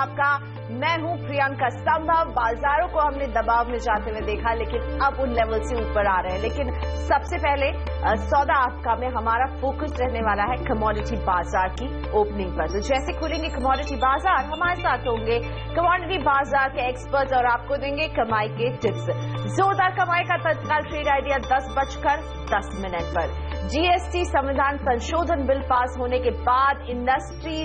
आपका। मैं हूं प्रियंका संभव। बाजारों को हमने दबाव में जाते हुए देखा, लेकिन अब उन लेवल से ऊपर आ रहे हैं। लेकिन सबसे पहले सौदा आपका में हमारा फोकस रहने वाला है कमोडिटी बाजार की ओपनिंग पर। तो जैसे खुलेंगे कमोडिटी बाजार, हमारे साथ होंगे कमोडिटी बाजार के एक्सपर्ट और आपको देंगे कमाई के टिप्स। जोरदार कमाई का तत्काल ट्रेड आइडिया 10:10 पर। जीएसटी संविधान संशोधन बिल पास होने के बाद इंडस्ट्री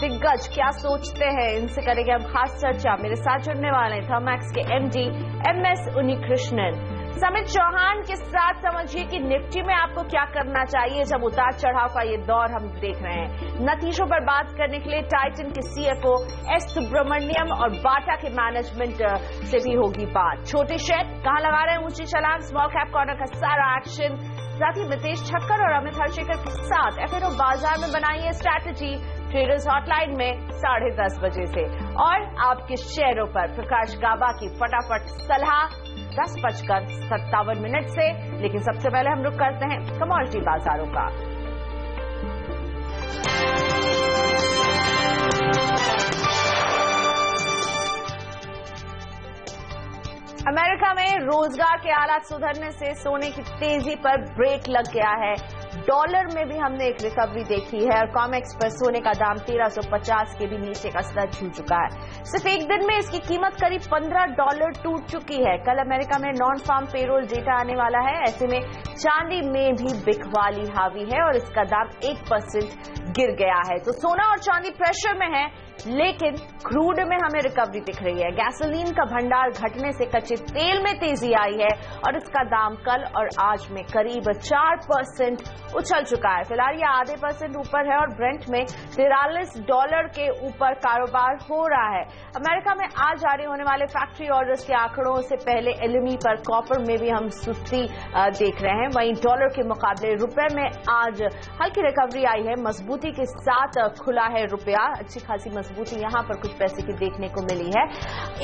दिग्गज क्या सोचते हैं, इनसे करेंगे हम खास चर्चा। मेरे साथ जुड़ने वाले हैं थर्मैक्स के एमडी एमएस उन्नीकृष्णन। समित चौहान के साथ समझिए कि निफ्टी में आपको क्या करना चाहिए जब उतार चढ़ाव का ये दौर हम देख रहे हैं। नतीजों पर बात करने के लिए टाइटन के सीएफओ एस सुब्रमण्यम और बाटा के मैनेजमेंट से भी होगी बात। छोटे शेयर कहां लगा रहे हैं ऊंची छलांग, स्मॉल कैप कॉर्नर का सारा एक्शन। साथ ही मितेश ठक्कर और अमित हर्षेकर के साथ एफएनओ बाजार में बनाइए स्ट्रैटेजी ट्रेडर्स हॉटलाइन में 10:30 बजे से। और आपके शेयरों पर प्रकाश गाबा की फटाफट सलाह 10:57 से। लेकिन सबसे पहले हम रुक करते हैं कमोडिटी बाजारों का। अमेरिका में रोजगार के हालात सुधरने से सोने की तेजी पर ब्रेक लग गया है। डॉलर में भी हमने एक रिकवरी देखी है और कॉमेक्स पर सोने का दाम 1350 के भी नीचे का स्तर छू चुका है। सिर्फ एक दिन में इसकी कीमत करीब $15 टूट चुकी है। कल अमेरिका में नॉन फार्म पेरोल डेटा आने वाला है। ऐसे में चांदी में भी बिकवाली हावी है और इसका दाम 1% गिर गया है। तो सोना और चांदी प्रेशर में है, लेकिन क्रूड में हमें रिकवरी दिख रही है। गैसोलीन का भंडार घटने से कच्चे तेल में तेजी आई है और इसका दाम कल और आज में करीब 4% उछल चुका है। फिलहाल यह आधे % ऊपर है और ब्रेंट में $43 के ऊपर कारोबार हो रहा है। अमेरिका में आज जारी होने वाले फैक्ट्री ऑर्डर्स के आंकड़ों से पहले एलएमई पर कॉपर में भी हम सुस्ती देख रहे हैं। वहीं डॉलर के मुकाबले रुपए में आज हल्की रिकवरी आई है। मजबूती के साथ खुला है रुपया। अच्छी खासी मजबूती यहां पर कुछ पैसे की देखने को मिली है।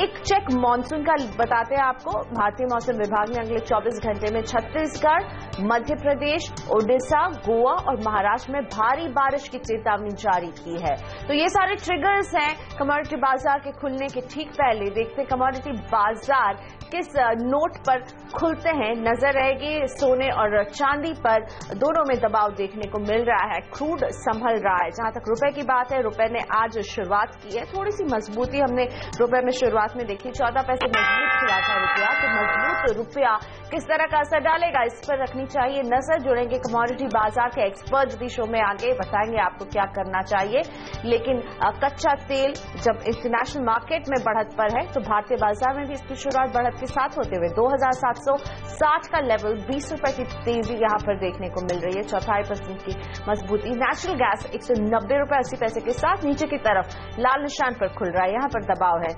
एक चेक मॉनसून का बताते हैं आपको। भारतीय मौसम विभाग ने अगले 24 घंटे में छत्तीसगढ़, मध्य प्रदेश, ओडिशा, गोवा और महाराष्ट्र में भारी बारिश की चेतावनी जारी की है। तो ये सारे ट्रिगर्स हैं कमोडिटी बाजार के खुलने के ठीक पहले। देखते हैं कमोडिटी बाजार किस नोट पर खुलते हैं। नजर रहेगी सोने और चांदी पर, दोनों में दबाव देखने को मिल रहा है। क्रूड संभल रहा है। जहां तक रुपए की बात है, रुपए ने आज शुरुआत की है। थोड़ी सी मजबूती हमने रुपए में शुरुआत में देखी। 14 पैसे मजबूत खुला था रुपया। तो मजबूत रुपया किस तरह का असर डालेगा, इस पर रखनी चाहिए नजर। जुड़ेंगे कमोडिटी बाजार के एक्सपर्ट भी शो में आगे, बताएंगे आपको क्या करना चाहिए। लेकिन कच्चा तेल जब इंटरनेशनल मार्केट में बढ़त पर है, तो भारतीय बाजार में भी इसकी शुरुआत बढ़त के साथ होते हुए 2760 का लेवल, 20 रुपए की तेजी यहां पर देखने को मिल रही है। 4.5% की मजबूती। नेचुरल गैस 190 रुपए 80 पैसे के साथ नीचे की तरफ लाल निशान पर खुल रहा है। यहां पर दबाव है।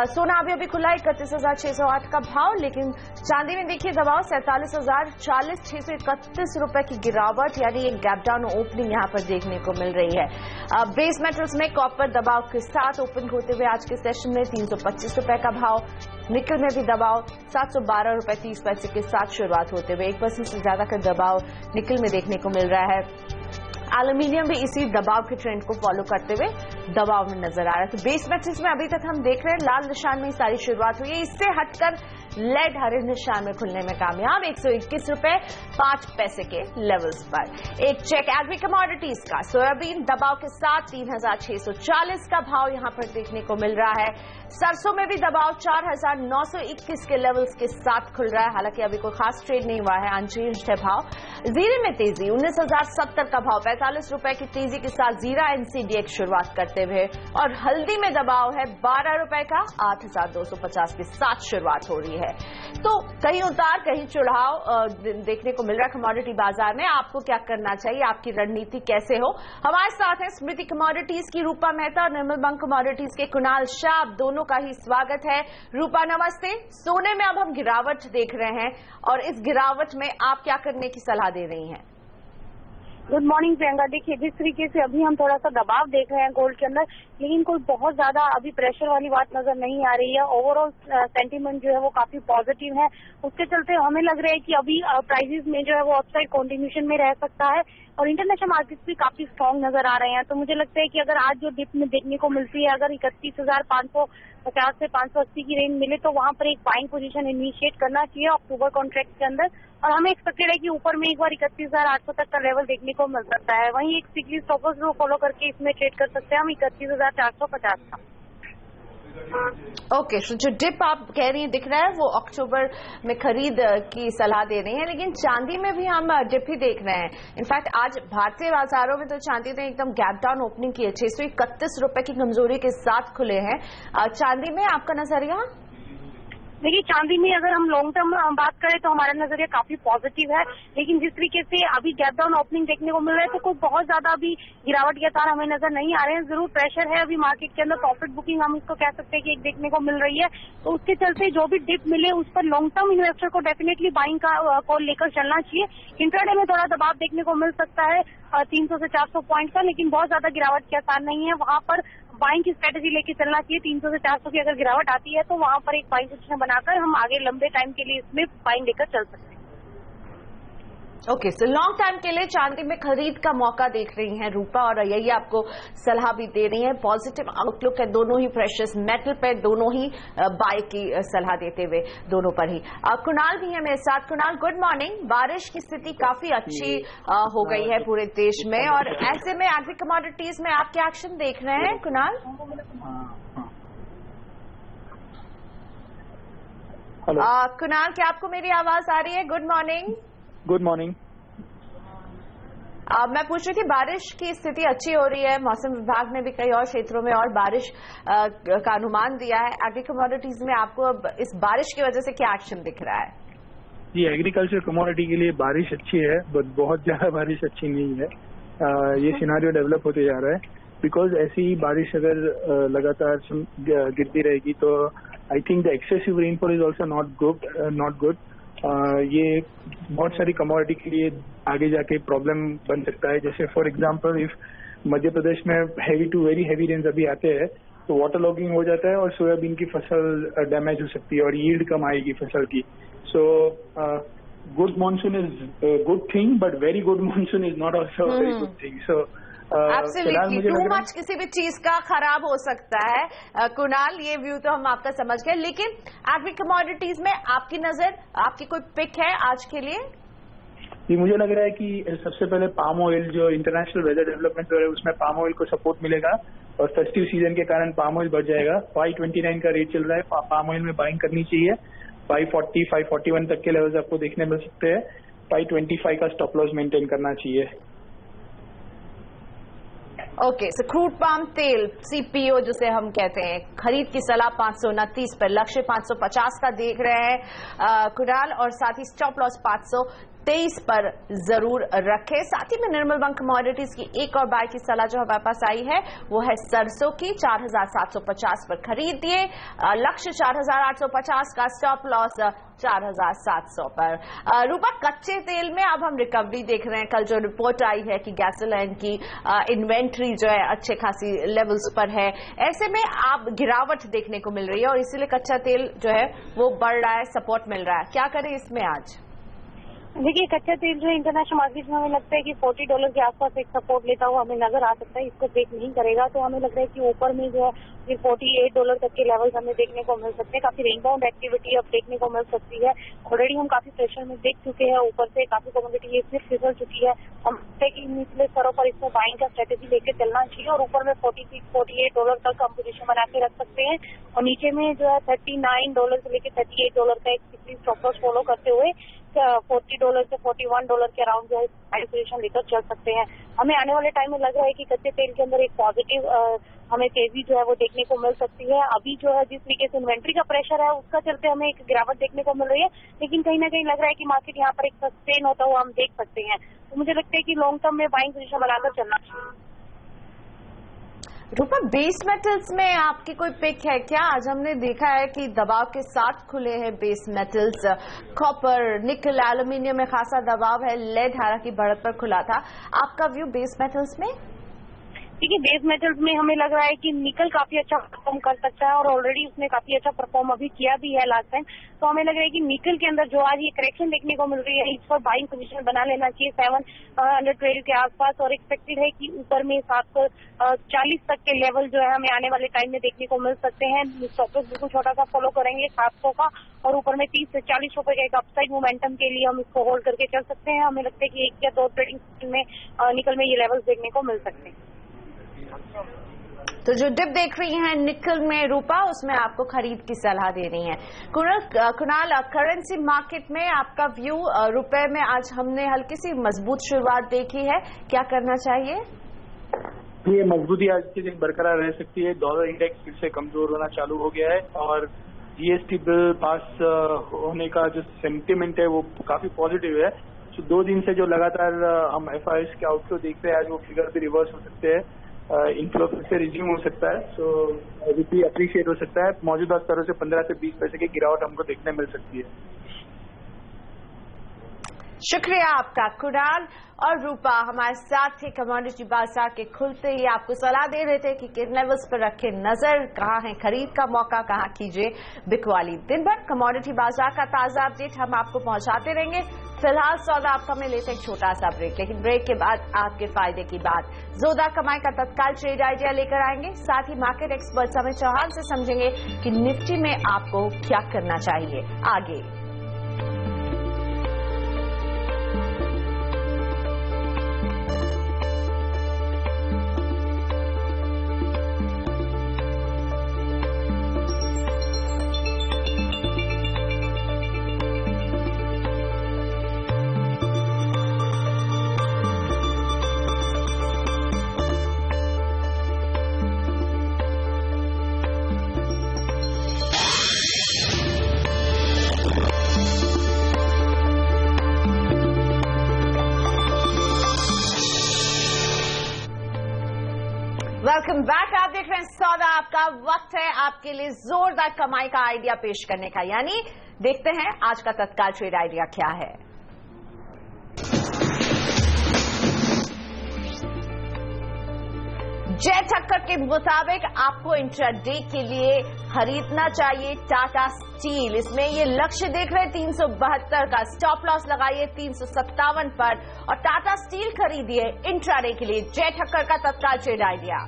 सोना अभी खुला 31,608 का भाव। लेकिन चांदी में देखिए दबाव 47,040, 631 रुपए की गिरावट, यानी एक गैप डाउन ओपनिंग यहां पर देखने को मिल रही है। बेस मेटल्स में कॉपर दबाव के साथ ओपन होते हुए आज के सेशन में 325 रुपए का भाव। निकल में भी दबाव 712 रुपए 30 पैसे के साथ शुरुआत होते हुए 1% से ज्यादा का दबाव निकल में देखने को मिल रहा है। एल्यूमिनियम भी इसी दबाव के ट्रेंड को फॉलो करते हुए दबाव में नजर आ रहा है। तो बेस मेटल्स में अभी तक हम देख रहे हैं लाल निशान में सारी शुरुआत हुई है। इससे हटकर लेड हरे निशान में खुलने में कामयाब 121 रुपए 5 पैसे के लेवल्स पर। एक चेक एग्री कमोडिटीज का। सोयाबीन दबाव के साथ 3,640 का भाव यहां पर देखने को मिल रहा है। सरसों में भी दबाव 4,921 के लेवल्स के साथ खुल रहा है। हालांकि अभी कोई खास ट्रेड नहीं हुआ है, अनचेंज्ड है भाव। जीरे में तेजी 19,070 का भाव, 45 रुपए की तेजी के साथ जीरा एनसीडीएक्स शुरुआत करते हुए। और हल्दी में दबाव है 12 रुपए का, 8,250 के साथ शुरुआत हो रही है। तो कहीं उतार कहीं चढ़ाव देखने को मिल रहा है कमोडिटी बाजार में। आपको क्या करना चाहिए, आपकी रणनीति कैसे हो। हमारे साथ है स्मृति कमोडिटीज की रूपा मेहता और निर्मल बंग कमोडिटीज के कुणाल शाह। दोनों का ही स्वागत है। रूपा नमस्ते। सोने में अब हम गिरावट देख रहे हैं और इस गिरावट में आप क्या करने की सलाह दे रही हैं? Good morning Priyanka. देखिए जिस तरीके से अभी हम थोड़ा सा दबाव देख रहे हैं गोल्ड के अंदर, लेकिन कोई बहुत ज्यादा अभी प्रेशर वाली बात नजर नहीं आ रही है। ओवरऑल सेंटीमेंट जो है वो काफी पॉजिटिव है। उसके चलते हमें लग रहा है कि अभी प्राइसेस में जो है वो अपसाइड कंटिन्यूशन में रह सकता है। और इंटरनेशनल मार्केट्स भी काफी स्ट्रांग नजर आ रहे हैं। तो मुझे लगता है कि अगर आज जो डिप में देखने को मिलती है, अगर 31,550 से 580 की रेंज मिले तो वहां पर एक बाइंग पोजीशन इनिशिएट करना चाहिए अक्टूबर कॉन्ट्रैक्ट के अंदर। और हमें एक्सपेक्टेड है कि ऊपर में एक बार 31,800 तक का लेवल देखने को मिल सकता है। वहीं एक वीकली स्टॉप लॉस फॉलो करके इसमें ट्रेड कर सकते हैं हम 31,450 का। ओके, सो जो डिप आप कह रही हैं दिख रहा है वो अक्टूबर में खरीद की सलाह दे रही है, लेकिन चांदी में भी हम डिप ही देख रहे हैं। इनफैक्ट आज भारतीय बाजारों में तो चांदी ने एकदम गैप डाउन ओपनिंग की है, 631 रुपए की कमजोरी के साथ खुले हैं। चांदी में आपका नजरिया? देखिए, चांदी में अगर हम लॉन्ग टर्म बात करें तो हमारा नजरिया काफी पॉजिटिव है, लेकिन जिस तरीके से अभी गैप डाउन ओपनिंग देखने को मिल रहा है तो कोई बहुत ज्यादा अभी गिरावट के आसार हमें नजर नहीं आ रहे हैं। जरूर प्रेशर है अभी मार्केट के अंदर, प्रॉफिट बुकिंग हम इसको कह सकते हैं कि एक देखने को मिल रही है। तो उसके चलते जो भी डिप मिले उस पर लॉन्ग टर्म इन्वेस्टर को डेफिनेटली बाइंग का कॉल लेकर चलना चाहिए। इंट्राडे में थोड़ा दबाव देखने को मिल सकता है 300 से 400 पॉइंट का, लेकिन बहुत ज्यादा गिरावट के आसार नहीं है। वहां पर बाइंग की स्ट्रेटेजी लेके चलना चाहिए। 300 से 400 की अगर गिरावट आती है तो वहां पर एक बाइंग पोजीशन बनाकर हम आगे लंबे टाइम के लिए इसमें बाइंग लेकर चल सकते हैं। ओके, सो लॉन्ग टाइम के लिए चांदी में खरीद का मौका देख रही हैं रूपा, और यही आपको सलाह भी दे रही हैं। पॉजिटिव आउटलुक है दोनों ही प्रेशियस मेटल पे, दोनों ही बाय की सलाह देते हुए दोनों पर ही। कुणाल भी है मेरे साथ। Kunal, good morning. बारिश की स्थिति काफी अच्छी हो गई है पूरे देश में, और ऐसे में एग्री कमोडिटीज में आप क्या एक्शन देख रहे हैं कुणाल? कुणाल, क्या आपको मेरी आवाज आ रही है? Good morning. Good morning. मैं पूछ रही थी, बारिश की स्थिति अच्छी हो रही है, मौसम विभाग ने भी कई और क्षेत्रों में और बारिश का अनुमान दिया है। एग्री कमोडिटीज में आपको अब इस बारिश की वजह से क्या एक्शन दिख रहा है? जी, एग्रीकल्चर कमोडिटी के लिए बारिश अच्छी है, बट बहुत ज्यादा बारिश अच्छी नहीं है। ये सिनारियो डेवलप होते जा रहा है, बिकॉज ऐसी बारिश अगर लगातार गिरती रहेगी तो I think the excessive rainfall is also not good. ये बहुत सारी कमोडिटी के लिए आगे जाके प्रॉब्लम बन सकता है। जैसे for example, if Madhya Pradesh में heavy to very heavy rains अभी आते हैं तो वाटर लॉगिंग हो जाता है और सोयाबीन की फसल डैमेज हो सकती है और यील्ड कम आएगी फसल की। So good monsoon is good thing, but very good monsoon is not also very good thing. So absolutely, too much किसी भी चीज का खराब हो सकता है। कुणाल, ये व्यू तो हम आपका समझ गए, लेकिन एग्री कमोडिटीज में आपकी नजर, आपकी कोई पिक है आज के लिए? जी, मुझे लग रहा है कि सबसे पहले पाम ऑयल, जो इंटरनेशनल वेदर डेवलपमेंट है उसमें पाम ऑयल को सपोर्ट मिलेगा और फेस्टिव सीजन के कारण पाम ऑयल बढ़ जाएगा। 529 का रेट चल रहा है, पाम ऑयल में बाइंग करनी चाहिए। 540, 541 तक के लेवल्स आपको देखने मिल सकते हैं। 525 का स्टॉप लॉस मेंटेन करना चाहिए। ओके, सो क्रूड पाम तेल सीपीओ जिसे हम कहते हैं, खरीद की सलाह 529 पर, लक्ष्य 550 का देख रहे हैं कुणाल, और साथ ही स्टॉप लॉस 523 पर जरूर रखें। साथ ही में निर्मल बैंक कमोडिटीज की एक और बाय की सलाह जो हमारे पास आई है वो है सरसों की, 4750 पर खरीदिए, लक्ष्य 4850 का, स्टॉप लॉस 4700 पर। रूपा, कच्चे तेल में अब हम रिकवरी देख रहे हैं। कल जो रिपोर्ट आई है कि गैसोलीन की इन्वेंट्री जो है अच्छे खासी लेवल्स पर है, ऐसे में आप गिरावट देखने को मिल रही है और इसीलिए कच्चा तेल जो है वो बढ़ रहा है, सपोर्ट मिल रहा है। क्या करें इसमें आज? देखिए, कच्चा तेल जो इंटरनेशनल मार्केट में हमें लगता है कि $40 के आसपास एक सपोर्ट लेता हुआ हमें नजर आ सकता है। इसको ब्रेक नहीं करेगा तो हमें लग रहा है कि ऊपर में जो है फिर $48 तक के लेवल्स हमें देखने को मिल सकते हैं। काफी रेंज बाउंड एक्टिविटी अब देखने को मिल सकती है। ऑलरेडी हम काफी प्रेशर में देख चुके हैं, ऊपर से काफी कमोडिटी ये फिर फिसल चुकी है। हम कि निचले स्तरों पर इसको बाइंग का स्ट्रेटेजी लेकर चलना चाहिए और ऊपर में $46-48 तक हम पोजीशन बना के रख सकते हैं, और नीचे में जो है $39 से लेकर $38 का एक पिछली स्टॉप लॉस फॉलो करते हुए $40 से $41 के अराउंड जो है बाइंग पोजीशन लेकर चल सकते हैं। हमें आने वाले टाइम में लग रहा है कि कच्चे तेल के अंदर एक पॉजिटिव हमें तेजी जो है वो देखने को मिल सकती है। अभी जो है जिस तरीके से इन्वेंट्री का प्रेशर है उसका चलते हमें एक गिरावट देखने को मिल रही है, लेकिन कहीं ना कहीं लग रहा है कि मार्केट यहाँ पर एक सस्टेन होता हुआ हम देख सकते हैं। तो मुझे लगता है कि लॉन्ग टर्म में बाइंग पोजीशन बनाकर चलना चाहिए। रूपा, बेस मेटल्स में आपकी कोई पिक है क्या? आज हमने देखा है कि दबाव के साथ खुले हैं बेस मेटल्स। कॉपर, निकल, एल्यूमिनियम में खासा दबाव है, लेड हालांकि बढ़त पर खुला था। आपका व्यू बेस मेटल्स में? देखिए बेस मेटल्स में हमें लग रहा है कि निकल काफी अच्छा परफॉर्म कर सकता है और ऑलरेडी उसने काफी अच्छा परफॉर्म अभी किया भी है लास्ट टाइम। तो हमें लग रहा है कि निकल के अंदर जो आज ये करेक्शन देखने को मिल रही है, इस पर बाइंग पोजीशन बना लेना चाहिए 712 के आसपास, और एक्सपेक्टेड है कि ऊपर में 740 तक के लेवल जो है हमें आने वाले टाइम में देखने को मिल सकते हैं। स्टॉप लॉस बिल्कुल छोटा सा फॉलो करेंगे 700 का, और ऊपर में 30 से 40 रुपए का एक अपसाइड मोमेंटम के लिए हम इसको होल्ड करके चल सकते हैं। हमें लगता है कि 1 या 2 ट्रेडिंग में निकल में ये लेवल्स देखने को मिल सकते हैं। तो जो डिप देख रही हैं निकल में रूपा, उसमें आपको खरीद की सलाह दे रही हैं। कुणाल, करेंसी मार्केट में आपका व्यू, रुपए में आज हमने हल्की सी मजबूत शुरुआत देखी है, क्या करना चाहिए? ये मजबूती आज के दिन बरकरार रह सकती है। डॉलर इंडेक्स फिर से कमजोर होना चालू हो गया है और जीएसटी बिल पास होने का जो सेंटिमेंट है वो काफी पॉजिटिव है। तो 2 दिन से जो लगातार हम एफआईएस के आउटफ्लो देख रहे हैं, आज वो फिगर भी रिवर्स हो सकते हैं, इनफ्लो फिर से रिज्यूम हो सकता है। सो रुपी अप्रिशिएट हो सकता है। मौजूदा स्तरों से 15 से 20 पैसे की गिरावट हमको देखने मिल सकती है। शुक्रिया आपका कुणाल। और रूपा हमारे साथ थे कमोडिटी बाजार के खुलते ही आपको सलाह दे रहे थे कि किन लेवल्स पर रखें नजर, कहां है खरीद का मौका, कहां कीजिए बिकवाली। दिन भर कमोडिटी बाजार का ताजा अपडेट हम आपको पहुंचाते रहेंगे। फिलहाल सौदा आपका में लेते एक छोटा सा ब्रेक, लेकिन ब्रेक के बाद आपके फायदे की बात, जोरदार कमाई का तत्काल ट्रेड आइडिया लेकर आएंगे। साथ ही मार्केट एक्सपर्ट अमित चौहान से समझेंगे कि निफ्टी में आपको क्या करना चाहिए आगे। Welcome back. आप देख रहे हैं सौदा आपका। वक्त है आपके लिए जोरदार कमाई का आइडिया पेश करने का, यानी देखते हैं आज का तत्काल ट्रेड आइडिया क्या है। जय ठक्कर के मुताबिक आपको इंट्राडे के लिए खरीदना चाहिए टाटा स्टील। इसमें ये लक्ष्य देख रहे हैं 372 का, स्टॉप लॉस लगाइए 357 पर और टाटा स्टील खरीदिए इंट्राडे के लिए। जय ठक्कर का तत्काल ट्रेड आइडिया।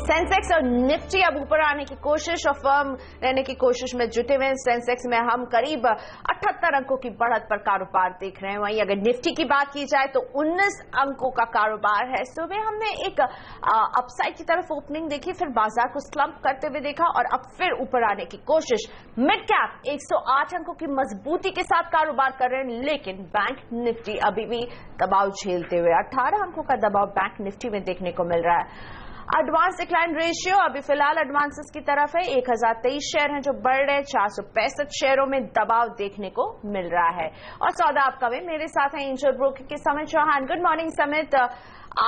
सेंसेक्स और निफ्टी अब ऊपर आने की कोशिश और फर्म रहने की कोशिश में जुटे हुए। सेंसेक्स में हम करीब 78 अंकों की बढ़त पर कारोबार देख रहे हैं। वहीं अगर निफ्टी की बात की जाए तो 19 अंकों का कारोबार है। सुबह हमने एक अपसाइड की तरफ ओपनिंग देखी, फिर बाजार को स्लम्प करते हुए देखा और अब फिर ऊपर आने की कोशिश। मिड कैप 108 अंकों की मजबूती के साथ कारोबार कर रहे हैं, लेकिन बैंक निफ्टी अभी भी दबाव झेलते हुए 18 अंकों का दबाव बैंक निफ्टी में देखने को मिल रहा है। एडवांस डिक्लाइन रेशियो अभी फिलहाल एडवांसेस की तरफ है। 1023 शेयर हैं जो बढ़ रहे हैं, 465 शेयरों में दबाव देखने को मिल रहा है। और सौदा आपका में मेरे साथ हैं एंजल ब्रोकर के समित चौहान। गुड मॉर्निंग समित।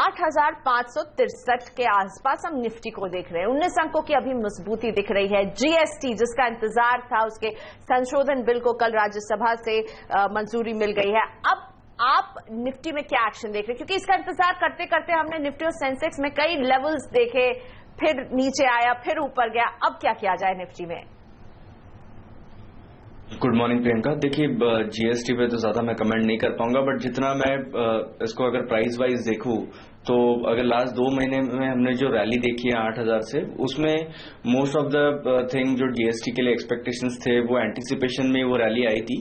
8563 के आसपास हम निफ्टी को देख रहे हैं। 19 अंकों की अभी मजबूती दिख रही है। जीएसटी जिसका इंतजार था, उसके संशोधन बिल को कल राज्यसभा से मंजूरी मिल गई है। अब आप निफ्टी में क्या एक्शन देख रहे हैं, क्योंकि इसका इंतजार करते करते हमने निफ्टी और सेंसेक्स में कई लेवल्स देखे, फिर नीचे आया, फिर ऊपर गया। अब क्या किया जाए निफ्टी में? Good morning Priyanka. देखिए जीएसटी पे तो ज्यादा मैं कमेंट नहीं कर पाऊंगा, बट जितना मैं इसको अगर प्राइस वाइज देखूं तो अगर लास्ट 2 महीने में हमने जो रैली देखी है 8000 से, उसमें मोस्ट ऑफ द थिंग जो जीएसटी के लिए एक्सपेक्टेशंस थे वो एंटिसिपेशन में वो रैली आई थी।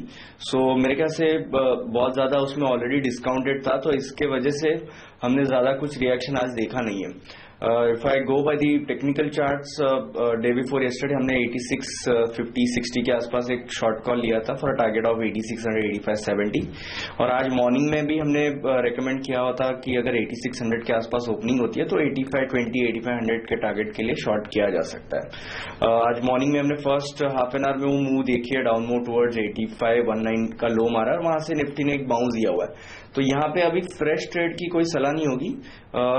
सो मेरे ख्याल से बहुत ज्यादा उसमें ऑलरेडी डिस्काउंटेड था, तो इसके वजह से हमने ज्यादा कुछ रिएक्शन आज देखा नहीं है। If I go by the technical charts, day before yesterday हमने 8650-60 के आसपास एक शॉर्ट कॉल लिया था फॉर टारगेट ऑफ 8600, 8570, और आज मॉर्निंग में भी हमने रेकमेंड किया हुआ था कि अगर 8600 8500 के आसपास ओपनिंग होती है तो 8520 8500 के टारगेट के लिए शॉर्ट किया जा सकता है। आज मॉर्निंग में हमने फर्स्ट हाफ एन आवर में वो मूव देखी है, डाउन मूव टुवर्ड्स 8519 का लो मारा और वहां से निफ्टी ने एक बाउंस दिया हुआ है। तो यहाँ पे अभी फ्रेश ट्रेड की कोई सलाह नहीं होगी,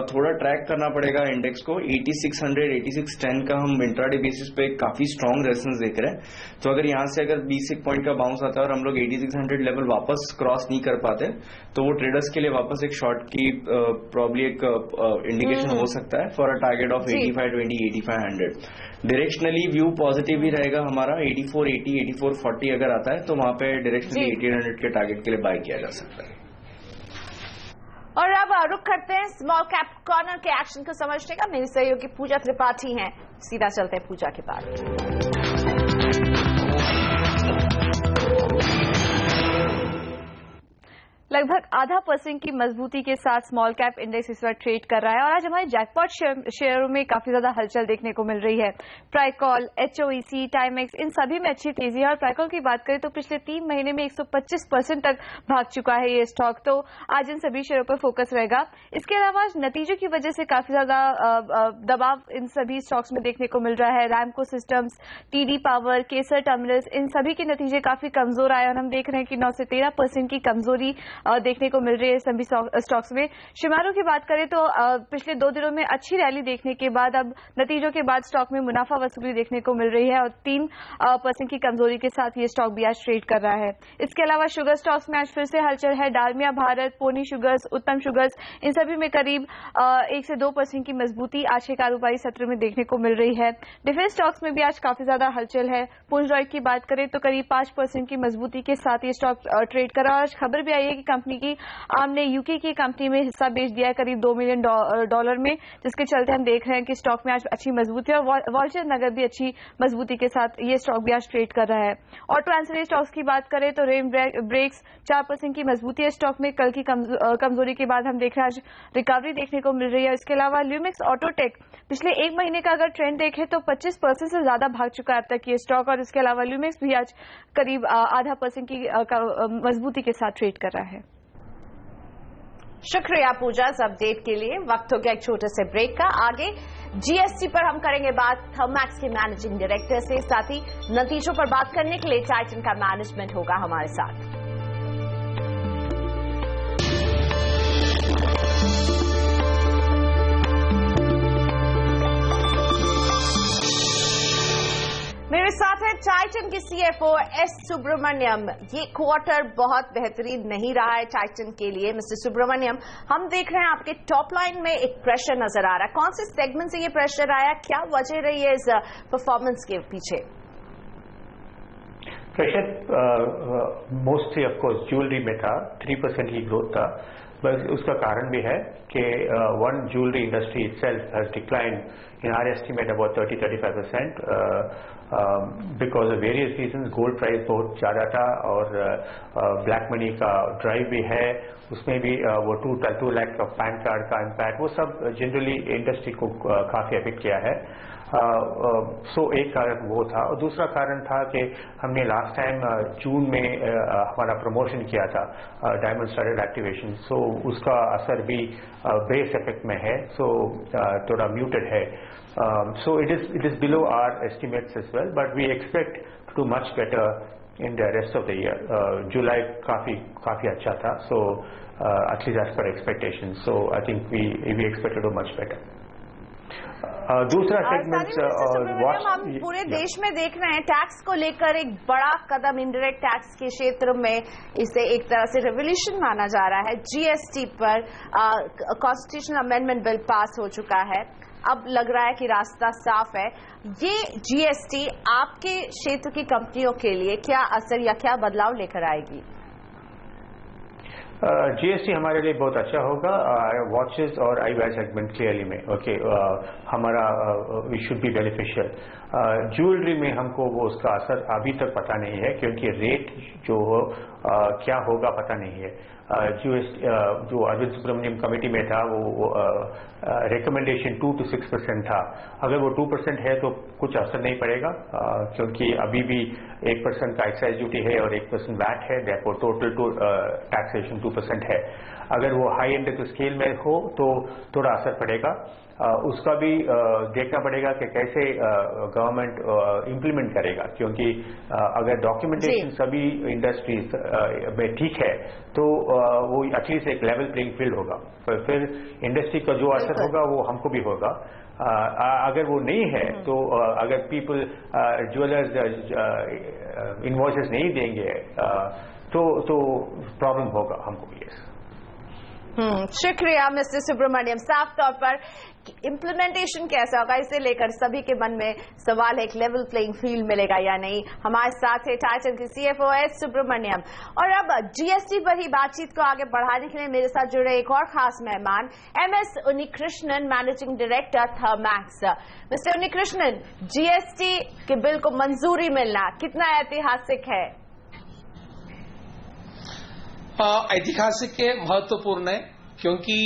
थोड़ा ट्रैक करना पड़ेगा इंडेक्स को। 8600 8610 का हम इंट्राडे बेसिस पे काफी स्ट्रॉन्ग रेजिस्टेंस देख रहे हैं। तो अगर यहाँ से अगर 20 पॉइंट का बाउंस आता है और हम लोग 8600 लेवल वापस क्रॉस नहीं कर पाते तो वो ट्रेडर्स के लिए वापस एक शॉर्ट की प्रॉब्ली एक इंडिकेशन हो सकता है for a target of 8520 8500। Directionally view positive ही रहेगा हमारा। 8480 8440 अगर आता है तो वहां पे डायरेक्शनली 1800 के टारगेट के लिए बाय किया जा सकता है। और अब रुक करते हैं स्मॉल कैप कॉर्नर के एक्शन को समझने का। मेरी सहयोगी पूजा त्रिपाठी हैं, सीधा चलते हैं पूजा के पास। लगभग 0.5% की मजबूती के साथ स्मॉल कैप इंडेक्स इस वक्त ट्रेड कर रहा है और आज हमारे जैकपॉट शेयरों में काफी ज्यादा हलचल देखने को मिल रही है। ट्राइकॉल, एचओईसी, टाइमेक्स, इन सभी में अच्छी तेजी है और ट्राइकॉल की बात करें तो पिछले 3 महीने में 125% तक भाग चुका है ये स्टॉक। तो आज इन सभी शेयरों पर फोकस रहेगा। इसके अलावा नतीजों की वजह से काफी ज्यादा दबाव इन सभी स्टॉक्स में देखने को मिल रहा है। रैमको सिस्टम्स, टीडी पावर, केसर टर्मिनल्स, इन सभी के नतीजे काफी कमजोर आए और हम देख रहे हैं कि 9 से 13% की कमजोरी देखने को मिल रही है सभी स्टॉक्स में। शिमारू की बात करें तो पिछले 2 दिनों में अच्छी रैली देखने के बाद अब नतीजों के बाद स्टॉक में मुनाफा वसूली देखने को मिल रही है और 3% की कमजोरी के साथ ये स्टॉक भी आज ट्रेड कर रहा है। इसके अलावा शुगर स्टॉक्स में आज फिर से हलचल है। डालमिया भारत, पोनी शुगर्स, उत्तम शुगर्स, इन सभी में करीब 1 से 2% की मजबूती आज के कारोबारी सत्र में देखने को मिल रही है। डिफेंस स्टॉक्स में भी आज काफी ज्यादा हलचल है। पुंज रॉय की बात करें तो करीब 5% की मजबूती के साथ ये स्टॉक ट्रेड कर रहा है। आज खबर भी आई है कि कंपनी की आर्म ने यूके की कंपनी में हिस्सा बेच दिया है करीब $2 मिलियन में, जिसके चलते हम देख रहे हैं कि स्टॉक में आज अच्छी मजबूती और वॉल्चर नगर भी अच्छी मजबूती के साथ ये स्टॉक भी आज ट्रेड कर रहा है। ऑटो एंसिलरी स्टॉक्स की बात करें तो रेम ब्रेक्स 4% की मजबूती है स्टॉक में। कल की कमजोरी के बाद हम देख रहे हैं आज रिकवरी देखने को मिल रही है। इसके अलावा ल्यूमिक्स ऑटोटेक पिछले 1 महीने का अगर ट्रेंड देखें तो 25% से ज्यादा भाग चुका है अब तक ये स्टॉक और इसके अलावा ल्यूमिक्स भी आज करीब 0.5% की मजबूती के साथ ट्रेड कर रहा है। शुक्रिया पूजा इस अपडेट के लिए। वक्त हो गया एक छोटे से ब्रेक का। आगे जीएसटी पर हम करेंगे बात थर्मैक्स के मैनेजिंग डायरेक्टर से, साथ ही नतीजों पर बात करने के लिए टाइटन का मैनेजमेंट होगा हमारे साथ। मेरे साथ है टाइटन की सीएफओ एस सुब्रमण्यम। ये क्वार्टर बहुत बेहतरीन नहीं रहा है टाइटन के लिए। मिस्टर सुब्रमण्यम, हम देख रहे हैं आपके टॉप लाइन में एक प्रेशर नजर आ रहा है। कौन से सेगमेंट से ये प्रेशर आया, क्या वजह रही है इस परफॉर्मेंस के पीछे? प्रेशर मोस्टली ऑफकोर्स ज्वेलरी में था, 3% की ग्रोथ था। बस उसका कारण भी है कि one jewellery industry itself has declined in our estimate about 30-35% because of various reasons. Gold price बहुत ज़्यादा था और ब्लैक मनी का ड्राइव भी है, उसमें भी वो 2 लाख का पैन कार्ड का इम्पैक्ट, वो सब जनरली इंडस्ट्री को काफ़ी अफेक्ट किया है। सो एक कारण वो था और दूसरा कारण था कि हमने लास्ट टाइम जून में हमारा प्रमोशन किया था डायमंड स्टार्टेड एक्टिवेशन, सो उसका असर भी बेस इफेक्ट में है, सो थोड़ा म्यूटेड है। So it is below our estimates as well, but we expect to do much better in the rest of the year. जुलाई काफी अच्छा था, so at least as per expectation, so I think we expect to do much better. दूसरा segment हम पूरे देश में देख रहे हैं टैक्स को लेकर एक बड़ा कदम इनडायरेक्ट टैक्स के क्षेत्र में, इसे एक तरह से रेवोल्यूशन माना जा रहा है। जीएसटी पर कॉन्स्टिट्यूशनल अमेंडमेंट बिल पास हो चुका है, अब लग रहा है कि रास्ता साफ है। ये जीएसटी आपके क्षेत्र की कंपनियों के लिए क्या असर या क्या बदलाव लेकर आएगी? जीएसटी हमारे लिए बहुत अच्छा होगा वॉचेस और आईवेयर सेगमेंट क्लियरली में। ओके, हमारा we should be beneficial. Jewellery में हमको वो उसका असर अभी तक पता नहीं है क्योंकि रेट जो हो क्या होगा पता नहीं है। जो अरविंद सुब्रमण्यम कमेटी में था वो रिकमेंडेशन 2 to 6% था। अगर वो 2% है तो कुछ असर नहीं पड़ेगा, क्योंकि अभी भी 1% का एक्साइज ड्यूटी है और 1% वैट है, देयरफॉर टोटल टैक्सेशन 2% है। अगर वो हाई एंड ऑफ स्केल में हो तो थोड़ा असर पड़ेगा। उसका भी देखना पड़ेगा कि कैसे गवर्नमेंट इम्प्लीमेंट करेगा, क्योंकि अगर डॉक्यूमेंटेशन सभी इंडस्ट्रीज में ठीक है तो वो एटलीस्ट एक लेवल प्लेइंग फील्ड होगा। फिर इंडस्ट्री का जो असर होगा वो हमको भी होगा। अगर वो नहीं है तो अगर पीपल ज्वेलर्स इनवॉइसेस नहीं देंगे तो प्रॉब्लम होगा हमको। यस, शुक्रिया मिस्टर सुब्रमण्यम। साफ तौर पर इम्प्लीमेंटेशन कैसा होगा इसे लेकर सभी के मन में सवाल है, एक लेवल प्लेइंग फील्ड मिलेगा या नहीं। हमारे साथ है टाइटन के CFO एस सुब्रमण्यम। और अब GST पर ही बातचीत को आगे बढ़ाने के लिए मेरे साथ जुड़े एक और खास मेहमान MS Unnikrishnan, managing director Thermax. Mister Unnikrishnan, GST के बिल को मंजूरी मिलना कितना ऐतिहासिक है? ऐतिहासिक है, महत्वपूर्ण है, क्योंकि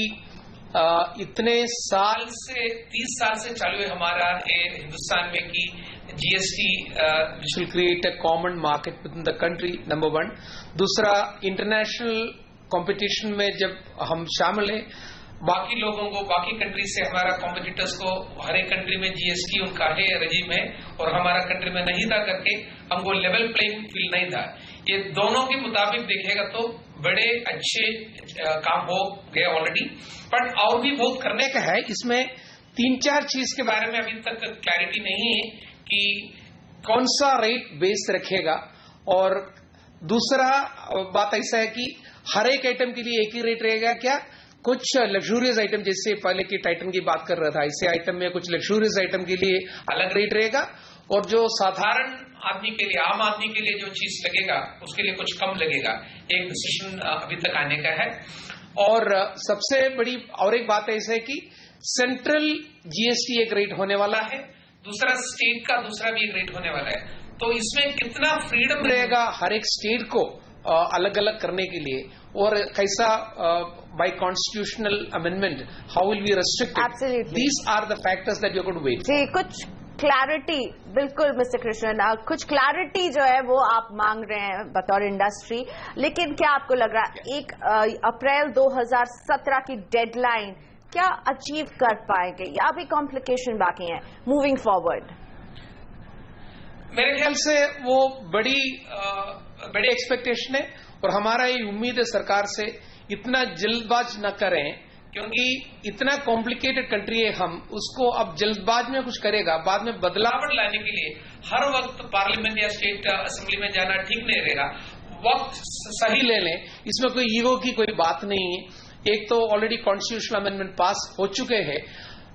इतने साल से 30 साल से चालू है हमारा हिंदुस्तान में कि GST which will create a common market with in the country, number 1। दूसरा, इंटरनेशनल कंपटीशन में जब हम शामिल हैं, बाकी लोगों को, बाकी कंट्री से हमारा कॉम्पिटिटर्स को हर एक कंट्री में GST उनका है, रजीम है, और हमारा कंट्री में नहीं था करके हमको लेवल प्लेइंग फील्ड नहीं था। ये दोनों के मुताबिक देखेगा तो बड़े अच्छे काम हो गए ऑलरेडी, बट और भी बहुत करने का है। इसमें 3-4 चीज के बारे में अभी तक क्लैरिटी नहीं है कि कौन सा रेट बेस रखेगा, और दूसरा बात ऐसा है कि हर एक आइटम के लिए एक ही रेट रहेगा क्या? कुछ लग्जूरियस आइटम, जैसे पहले की टाइटन की बात कर रहा था, ऐसे आइटम में कुछ लग्जूरियस आइटम के लिए अलग रेट रहेगा, और जो साधारण आदमी के लिए, आम आदमी के लिए जो चीज लगेगा उसके लिए कुछ कम लगेगा। एक डिसीजन अभी तक आने का है। और सबसे बड़ी और एक बात ऐसा है कि सेंट्रल GST एक रेट होने वाला है, दूसरा स्टेट का दूसरा भी एक रेट होने वाला है। तो इसमें कितना फ्रीडम रहेगा हर एक स्टेट को अलग अलग करने के लिए, और कैसा by constitutional amendment how will be restricted, these are the factors that you could weigh. जी, कुछ क्लैरिटी, बिल्कुल मिस्टर कृष्णन, कुछ क्लैरिटी जो है वो आप मांग रहे हैं बतौर इंडस्ट्री, लेकिन क्या आपको लग रहा है 1 अप्रैल 2017 की डेडलाइन क्या अचीव कर पाएंगे या अभी कॉम्प्लिकेशन बाकी है मूविंग फॉरवर्ड? मेरे ख्याल से वो बड़ी एक्सपेक्टेशन है, और हमारा ये उम्मीद है सरकार से इतना जल्दबाज न करें, क्योंकि इतना कॉम्प्लिकेटेड कंट्री है, हम उसको अब जल्दबाज में कुछ करेगा, बाद में बदलाव लाने के लिए हर वक्त पार्लियामेंट या स्टेट असेंबली में जाना ठीक नहीं रहेगा। वक्त सही ले लें, इसमें कोई ईगो की कोई बात नहीं है। एक तो ऑलरेडी कॉन्स्टिट्यूशनल अमेंडमेंट पास हो चुके हैं,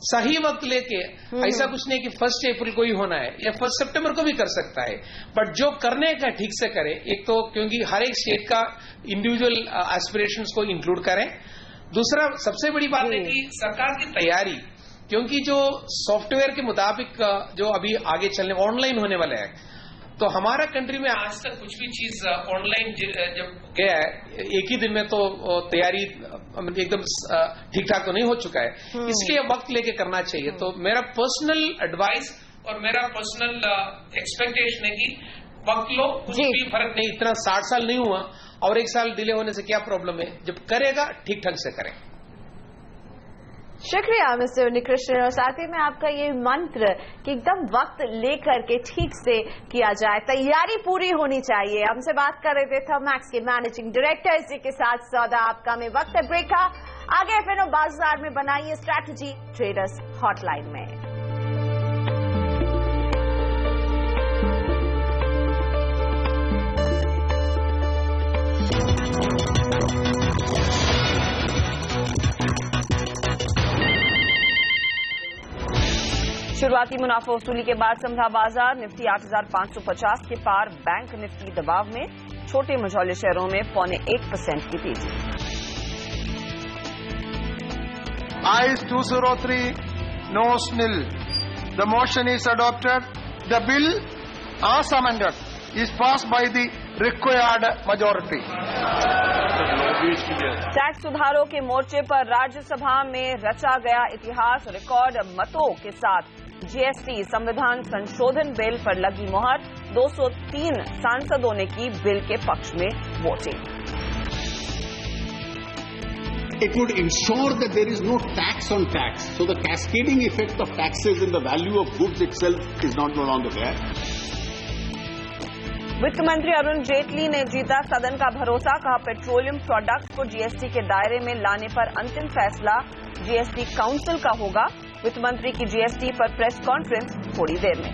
सही वक्त लेके, ऐसा कुछ नहीं कि 1 अप्रैल को ही होना है या 1 सितंबर को भी कर सकता है, बट जो करने का ठीक से करें। एक तो क्योंकि हर एक स्टेट का इंडिविजुअल एस्पिरेशंस को इंक्लूड करें। दूसरा, सबसे बड़ी बात है कि सरकार की तैयारी, क्योंकि जो सॉफ्टवेयर के मुताबिक जो अभी आगे चलने ऑनलाइन होने वाला है, तो हमारा कंट्री में आज तक कुछ भी चीज ऑनलाइन जब गया है, एक ही दिन में तो तैयारी एकदम ठीक ठाक तो नहीं हो चुका है, इसलिए वक्त लेके करना चाहिए। तो मेरा पर्सनल एडवाइस और मेरा पर्सनल एक्सपेक्टेशन है कि वक्त लो, कुछ भी फर्क नहीं, इतना 60 साल नहीं हुआ, और 1 साल डिले होने से क्या प्रॉब्लम है, जब करेगा ठीक ढंग से करें। शुक्रिया मिस्टर उन्नीकृष्णन, और साथ ही में आपका ये मंत्र कि एकदम वक्त लेकर के ठीक से किया जाए, तैयारी पूरी होनी चाहिए। हमसे बात कर रहे थे थर्मैक्स के मैनेजिंग डायरेक्टर। इसी के साथ सौदा आपका में वक्त है ब्रेक का। आगे फिर बाजार में बनाइए स्ट्रैटेजी ट्रेडर्स हॉटलाइन में। शुरुआती मुनाफा वसूली के बाद समझा बाजार। निफ्टी 8,550 के पार, बैंक निफ्टी दबाव में, छोटे मझौले शेयरों में 0.25% की तेजी। ICE 203 noes nil. The motion is adopted. The bill as amended is passed by the required majority. देश के लिए। टैक्स सुधारों के मोर्चे पर राज्यसभा में रचा गया इतिहास, रिकॉर्ड मतों के साथ जीएसटी संविधान संशोधन बिल पर लगी मोहर। 203 सांसदों ने की बिल के पक्ष में voting. It would ensure that there is no tax on tax. So the cascading effect of taxes in the value of goods itself is no longer there. वित्त मंत्री अरुण जेटली ने जीता सदन का भरोसा, कहा पेट्रोलियम प्रोडक्ट्स को जीएसटी के दायरे में लाने पर अंतिम फैसला जीएसटी काउंसिल का होगा। वित्त मंत्री की जीएसटी पर प्रेस कॉन्फ्रेंस थोड़ी देर में।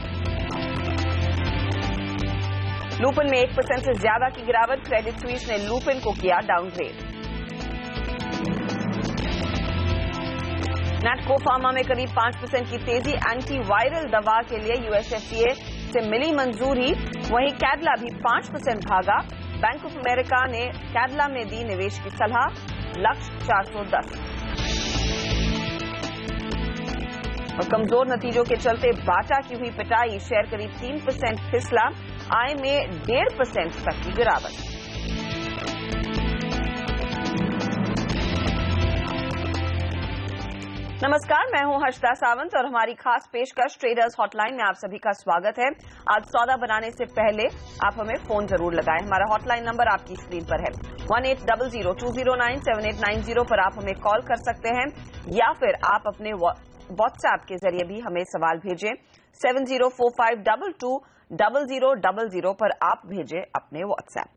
लुपिन में 1% से ज्यादा की गिरावट, क्रेडिट स्विस ने लुपिन को किया डाउनग्रेड। नैटको फार्मा में करीब 5% की तेजी, एंटीवायरल दवा के लिए यूएसएफडीए से मिली मंजूरी। वहीं कैडला भी 5% भागा। बैंक ऑफ अमेरिका ने कैडला में दी निवेश की सलाह, लक्ष्य 410। और कमजोर नतीजों के चलते बाटा की हुई पिटाई, शेयर करीब 3% फिसला, आय में 1.5% तक की गिरावट। नमस्कार, मैं हूं हर्षदा सावंत और हमारी खास पेशकश ट्रेडर्स हॉटलाइन में आप सभी का स्वागत है। आज सौदा बनाने से पहले आप हमें फोन जरूर लगाएं। हमारा हॉटलाइन नंबर आपकी स्क्रीन पर है 1800-209-7890 पर आप हमें कॉल कर सकते हैं या फिर आप अपने व्हाट्सएप के जरिए भी हमें सवाल भेजें। 7045220000 पर आप भेजें अपने व्हाट्सएप।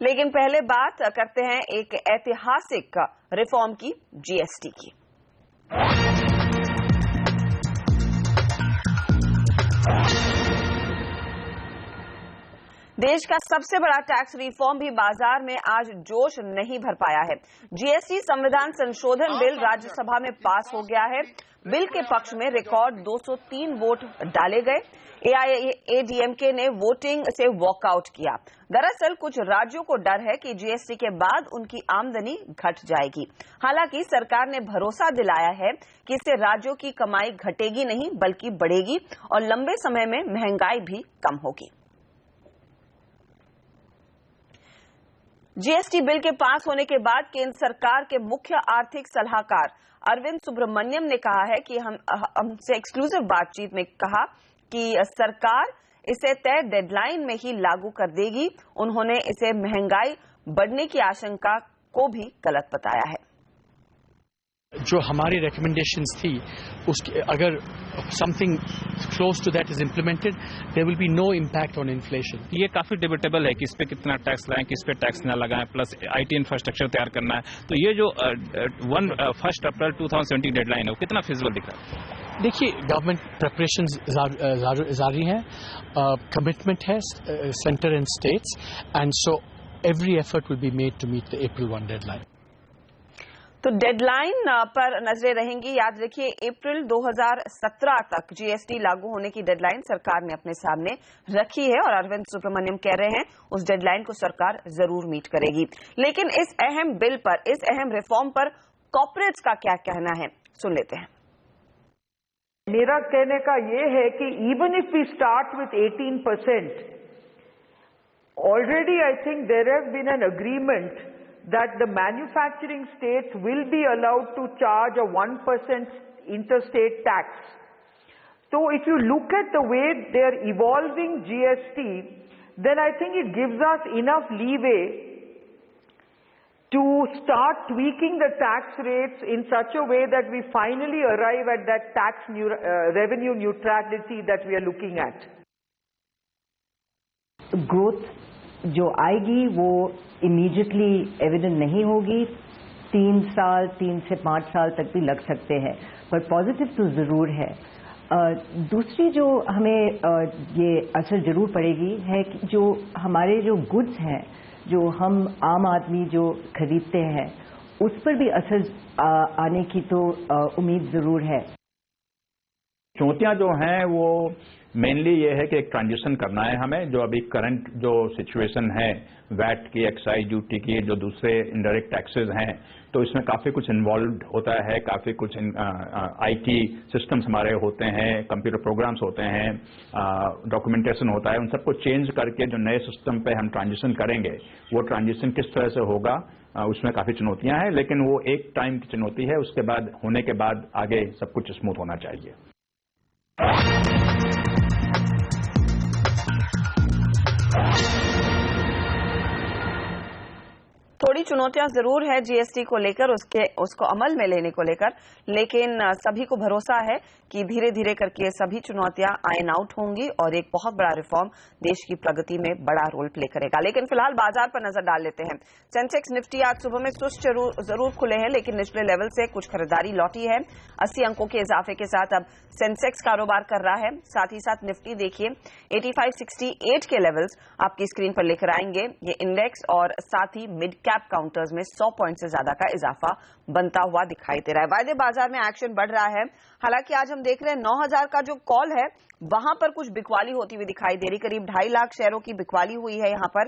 लेकिन पहले बात करते हैं एक ऐतिहासिक रिफॉर्म की, जीएसटी की। देश का सबसे बड़ा टैक्स रिफॉर्म भी बाजार में आज जोश नहीं भर पाया है। जीएसटी संविधान संशोधन बिल राज्यसभा में पास हो गया है। बिल के पक्ष में रिकॉर्ड 203 वोट डाले गए। एआईएडीएमके ने वोटिंग से वॉकआउट किया। दरअसल कुछ राज्यों को डर है कि जीएसटी के बाद उनकी आमदनी घट जाएगी। हालांकि सरकार ने भरोसा दिलाया है कि इससे राज्यों की कमाई घटेगी नहीं बल्कि बढ़ेगी और लंबे समय में महंगाई भी कम होगी। जीएसटी बिल के पास होने के बाद केंद्र सरकार के मुख्य आर्थिक सलाहकार अरविंद सुब्रमण्यम ने कहा है कि हमसे एक्सक्लूसिव बातचीत में कहा कि सरकार इसे तय डेडलाइन में ही लागू कर देगी। उन्होंने इसे महंगाई बढ़ने की आशंका को भी गलत बताया है। जो हमारी रिकमेंडेशंस थी उसके अगर something close to that is implemented there will be no impact on inflation. ये काफी डिबेटेबल है कि इस पे कितना टैक्स लगाएं, किस पे टैक्स ना लगाएं, प्लस आईटी इंफ्रास्ट्रक्चर तैयार करना है। तो ये जो 1 अप्रैल 2017 डेडलाइन है वो कितना फिजिबल दिख रहा है? देखिए, गवर्नमेंट प्रिपरेशंस जारी हैं, कमिटमेंट है centre and states, and so every effort will be made to meet the April 1 deadline. तो डेडलाइन पर नजरें रहेंगी। याद रखिए, अप्रैल 2017 तक जीएसटी लागू होने की डेडलाइन सरकार ने अपने सामने रखी है और अरविंद सुब्रमण्यम कह रहे हैं उस डेडलाइन को सरकार जरूर मीट करेगी। लेकिन इस अहम बिल पर, इस अहम रिफॉर्म पर कॉर्पोरेट्स का क्या कहना है, सुन लेते हैं। मेरा कहने का ये है कि even if we start with 18%, already I think there has been an agreement that the manufacturing states will be allowed to charge a 1% interstate tax. So if you look at the way they are evolving GST, then I think it gives us enough leeway to start tweaking the tax rates in such a way that we finally arrive at that revenue neutrality that we are looking at. Growth जो आएगी वो immediately evident नहीं होगी। 3 से 5 साल तक भी लग सकते हैं, पर पॉजिटिव तो ज़रूर है। दूसरी जो हमें ये असर ज़रूर पड़ेगी है कि जो हमारे जो गुड्स हैं, जो हम आम आदमी जो खरीदते हैं, उस पर भी असर आने की तो उम्मीद ज़रूर है। चुनौतियां जो हैं वो मेनली ये है कि एक ट्रांजिशन करना है हमें, जो अभी करंट जो सिचुएशन है वैट की, एक्साइज ड्यूटी की, जो दूसरे इनडायरेक्ट टैक्सेस हैं, तो इसमें काफ़ी कुछ इन्वॉल्व होता है, काफ़ी कुछ आईटी सिस्टम्स हमारे होते हैं, कंप्यूटर प्रोग्राम्स होते हैं, डॉक्यूमेंटेशन होता है, उन सबको चेंज करके जो नए सिस्टम पे हम ट्रांजिशन करेंगे वो ट्रांजिशन किस तरह से होगा, उसमें काफ़ी चुनौतियां हैं, लेकिन वो एक टाइम की चुनौती है, उसके बाद होने के बाद आगे सब कुछ स्मूथ होना चाहिए। थोड़ी चुनौतियां जरूर है जीएसटी को लेकर, उसको अमल में लेने को लेकर, लेकिन सभी को भरोसा है कि धीरे धीरे करके ये सभी चुनौतियां आयन आउट होंगी और एक बहुत बड़ा रिफॉर्म देश की प्रगति में बड़ा रोल प्ले करेगा। लेकिन फिलहाल बाजार पर नजर डाल लेते हैं। सेंसेक्स निफ्टी आज सुबह में सुस्त जरूर खुले हैं, लेकिन निचले लेवल से कुछ खरीदारी लौटी है। 80 अंकों के इजाफे के साथ अब सेंसेक्स कारोबार कर रहा है। साथ ही साथ निफ्टी देखिए 8568 के लेवल्स आपकी स्क्रीन पर लेकर आएंगे। ये इंडेक्स और साथ ही मिड कैप काउंटर्स में 100 पॉइंट से ज्यादा का इजाफा बनता हुआ दिखाई दे रहा है। वायदे बाजार में एक्शन बढ़ रहा है। हालांकि आज हम देख रहे हैं 9000 का जो कॉल है वहां पर कुछ बिकवाली होती हुई दिखाई दे रही, करीब 2.5 लाख शेयरों की बिकवाली हुई है। यहां पर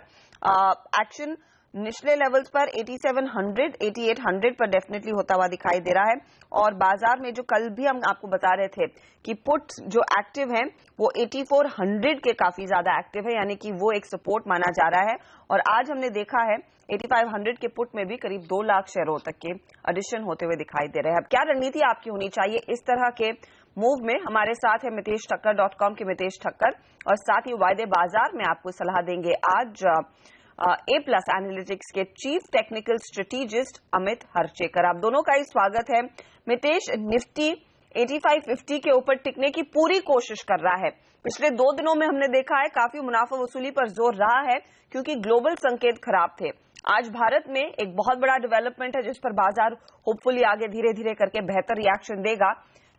एक्शन निचले लेवल्स पर 8700, 8800 पर डेफिनेटली होता हुआ दिखाई दे रहा है। और बाजार में जो कल भी हम आपको बता रहे थे कि पुट्स जो एक्टिव हैं वो 8400 के काफी ज्यादा एक्टिव है, यानी कि वो एक सपोर्ट माना जा रहा है। और आज हमने देखा है 8500 के पुट में भी करीब 2 लाख शेयरों तक के एडिशन होते हुए दिखाई दे रहे हैं। अब क्या रणनीति आपकी होनी चाहिए इस तरह के मूव में? हमारे साथ है मितेश ठक्कर .com के मितेश ठक्कर, और साथ ही वायदे बाजार में आपको सलाह देंगे आज A+ एनालिटिक्स के चीफ टेक्निकल स्ट्रेटेजिस्ट अमित हरचेकर। आप दोनों का ही स्वागत है। मितेश, निफ्टी 8550 के ऊपर टिकने की पूरी कोशिश कर रहा है। पिछले 2 दिनों में हमने देखा है काफी मुनाफा वसूली पर जोर रहा है क्योंकि ग्लोबल संकेत खराब थे। आज भारत में एक बहुत बड़ा डेवलपमेंट है जिस पर बाजार होपफुली आगे धीरे धीरे करके बेहतर रिएक्शन देगा।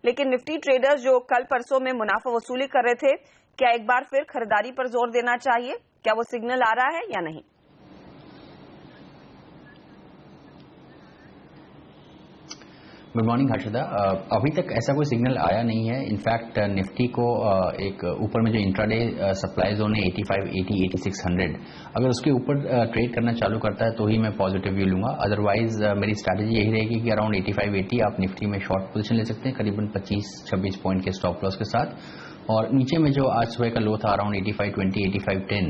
लेकिन निफ्टी ट्रेडर्स जो कल परसों में मुनाफा वसूली कर रहे थे, क्या एक बार फिर खरीदारी पर जोर देना चाहिए? क्या वो सिग्नल आ रहा है या नहीं? Good morning Harshada. अभी तक ऐसा कोई सिग्नल आया नहीं है। इनफैक्ट निफ्टी को एक ऊपर में जो इंट्राडे सप्लाई जोन है 8580, 8600, अगर उसके ऊपर ट्रेड करना चालू करता है तो ही मैं पॉजिटिव व्यू लूंगा। अदरवाइज मेरी स्ट्रैटेजी यही रहेगी कि अराउंड 8580 आप निफ्टी में शॉर्ट पोजीशन ले सकते हैं, करीबन 25-26 पॉइंट के स्टॉप लॉस के साथ। और नीचे में जो आज सुबह का लो था अराउंड 8520, 8510,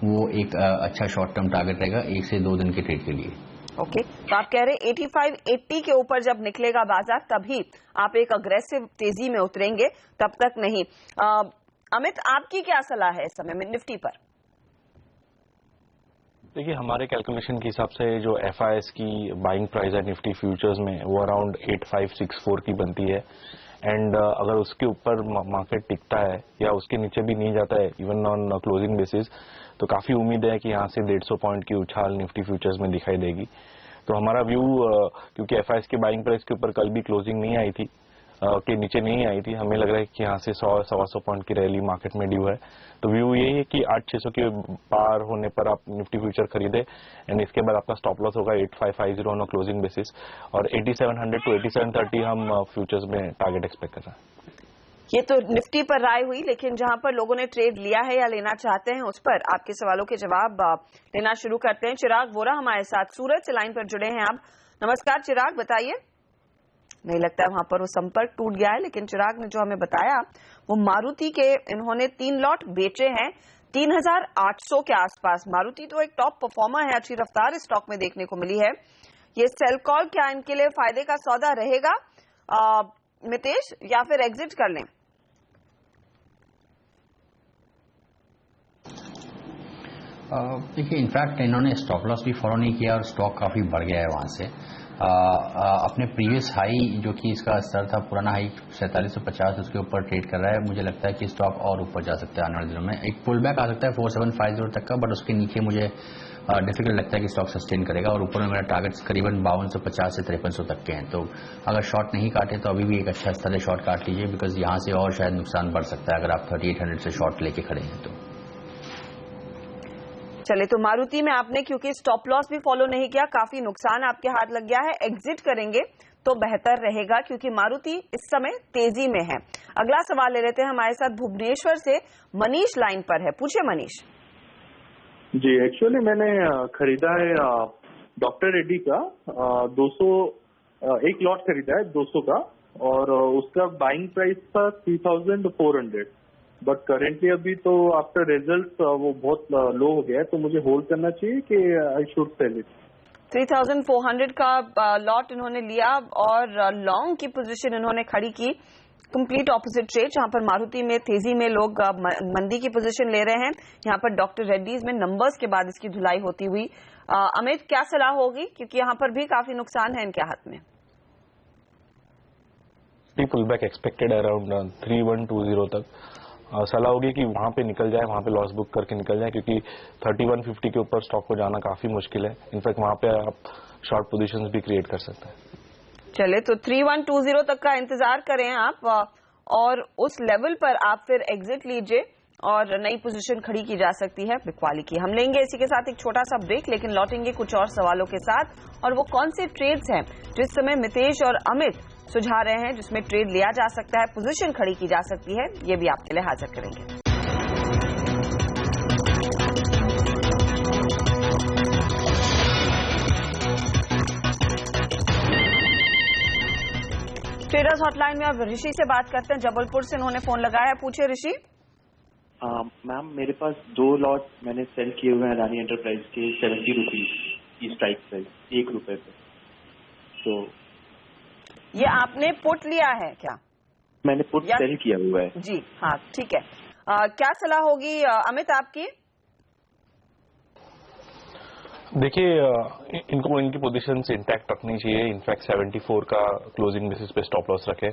वो एक अच्छा शॉर्ट टर्म टारगेट रहेगा 1 से 2 दिन के ट्रेड के लिए। ओके, तो आप कह रहे 8580 के ऊपर जब निकलेगा बाजार तभी आप एक अग्रेसिव तेजी में उतरेंगे, तब तक नहीं। अमित, आपकी क्या सलाह है इस समय में निफ्टी पर? देखिए, हमारे कैलकुलेशन के हिसाब से जो FIS की बाइंग प्राइस है निफ्टी फ्यूचर्स में वो अराउंड 8564 की बनती है। एंड अगर उसके ऊपर मार्केट टिकता है या उसके नीचे भी नहीं जाता है इवन ऑन क्लोजिंग बेसिस, तो काफी उम्मीद है कि यहाँ से 150 पॉइंट की उछाल निफ्टी फ्यूचर्स में दिखाई देगी। तो हमारा व्यू, क्योंकि FIS की बाइंग प्राइस के ऊपर कल भी क्लोजिंग नहीं आई थी, के नीचे नहीं आई थी, हमें लग रहा है कि यहाँ से 100-125 पॉइंट की रैली मार्केट में ड्यू है। तो व्यू यही है कि 8600 के पार होने पर आप निफ्टी फ्यूचर खरीदे एंड इसके बाद आपका स्टॉप लॉस होगा 8550 ऑन क्लोजिंग बेसिस, और 8700 to 8730 हम फ्यूचर्स में टारगेट एक्सपेक्ट कर रहे हैं। ये तो निफ्टी पर राय हुई, लेकिन जहां पर लोगों ने ट्रेड लिया है या लेना चाहते हैं उस पर आपके सवालों के जवाब लेना शुरू करते हैं। चिराग वोरा हमारे साथ सूरज लाइन पर जुड़े हैं। आप नमस्कार चिराग, बताइए। नहीं लगता है वहां पर वो संपर्क टूट गया है, लेकिन चिराग ने जो हमें बताया वो मारुति के इन्होंने 3 लॉट बेचे हैं 3800 के आसपास। मारुति तो एक टॉप परफॉर्मर है, अच्छी रफ्तार इस स्टॉक में देखने को मिली है। ये सेल कॉल क्या इनके लिए फायदे का सौदा रहेगा मितेश, या फिर एग्जिट कर लें? देखिए, इनफैक्ट इन्होंने स्टॉप लॉस भी फॉलो नहीं किया और स्टॉक काफी बढ़ गया है वहां से। अपने प्रीवियस हाई जो कि इसका स्तर था, पुराना हाई 4750, उसके ऊपर ट्रेड कर रहा है। मुझे लगता है कि स्टॉक और ऊपर जा सकता है आने वाले दिनों में। एक पुल बैक आ सकता है 4750 तक का, बट उसके नीचे मुझे डिफिकल्ट लगता है कि स्टॉक सस्टेन करेगा। और ऊपर में मेरा टारगेट करीबन 5250 से 5300 तक के हैं। तो अगर शॉर्ट नहीं काटे तो अभी भी एक अच्छा स्तर है, शॉर्ट काट लीजिए, बिकॉज यहाँ से और शायद नुकसान बढ़ सकता है अगर आप 3800 से शॉर्ट लेके खड़े हैं तो। चले, तो मारुति में आपने क्योंकि स्टॉप लॉस भी फॉलो नहीं किया, काफी नुकसान आपके हाथ लग गया है, एग्जिट करेंगे तो बेहतर रहेगा, क्योंकि मारुति इस समय तेजी में है। अगला सवाल ले लेते हैं, हमारे साथ भुवनेश्वर से मनीष लाइन पर है। पूछिए मनीष। जी, एक्चुअली मैंने खरीदा है डॉक्टर रेड्डी का 1 लॉट खरीदा है 200 का, और उसका बाइंग प्राइस था 3400, बट करेंटली अभी तो आफ्टर रिजल्ट वो बहुत लो हो गया है, तो मुझे होल्ड करना चाहिए कि आई शुड सेल इट? 3400 का लॉट इन्होंने लिया और लॉन्ग की पोजीशन इन्होंने खड़ी की। कंप्लीट ऑपोजिट ट्रेड, जहां पर मारुति में तेजी में लोग मंदी की पोजीशन ले रहे हैं, यहाँ पर डॉक्टर रेड्डीज में नंबर्स के बाद इसकी धुलाई होती हुई। अमित, क्या सलाह होगी, क्योंकि यहाँ पर भी काफी नुकसान है इनके हाथ में? पुल बैक एक्सपेक्टेड अराउंड 3120 तक। सलाह होगी कि वहां पे निकल जाए, वहां पे लॉस बुक करके निकल जाए, क्योंकि 3150 के ऊपर स्टॉक को जाना काफी मुश्किल है। इनफैक्ट वहां पे आप शॉर्ट पोजीशंस भी क्रिएट कर सकते हैं। चले, तो 3120 तक का इंतजार करें आप, और उस लेवल पर आप फिर एग्जिट लीजिए और नई पोजीशन खड़ी की जा सकती है बिकवाली की। हम लेंगे इसी के साथ एक छोटा सा ब्रेक, लेकिन लौटेंगे कुछ और सवालों के साथ, और वो कौन से ट्रेड्स हैं जिस समय मितेश और अमित सुझा रहे हैं जिसमें ट्रेड लिया जा सकता है, पोजीशन खड़ी की जा सकती है, ये भी आपके लिए हाजिर करेंगे। ट्रेडर्स हॉटलाइन में अब ऋषि से बात करते हैं, जबलपुर से इन्होंने फोन लगाया है। पूछिए ऋषि। मैम, मेरे पास 2 लॉट मैंने सेल किए हुए हैं अडानी एंटरप्राइज के 70 रुपीज की स्ट्राइक प्राइस, 1 रुपए पे। तो ये आपने पुट लिया है क्या? मैंने पुट सेल किया हुआ है जी। हाँ, ठीक है। क्या सलाह होगी अमित आपकी? देखिए, इनको इनकी पोजीशंस इंटैक्ट रखनी चाहिए। इनफैक्ट 74 का क्लोजिंग बेसिस पे स्टॉप लॉस रखे।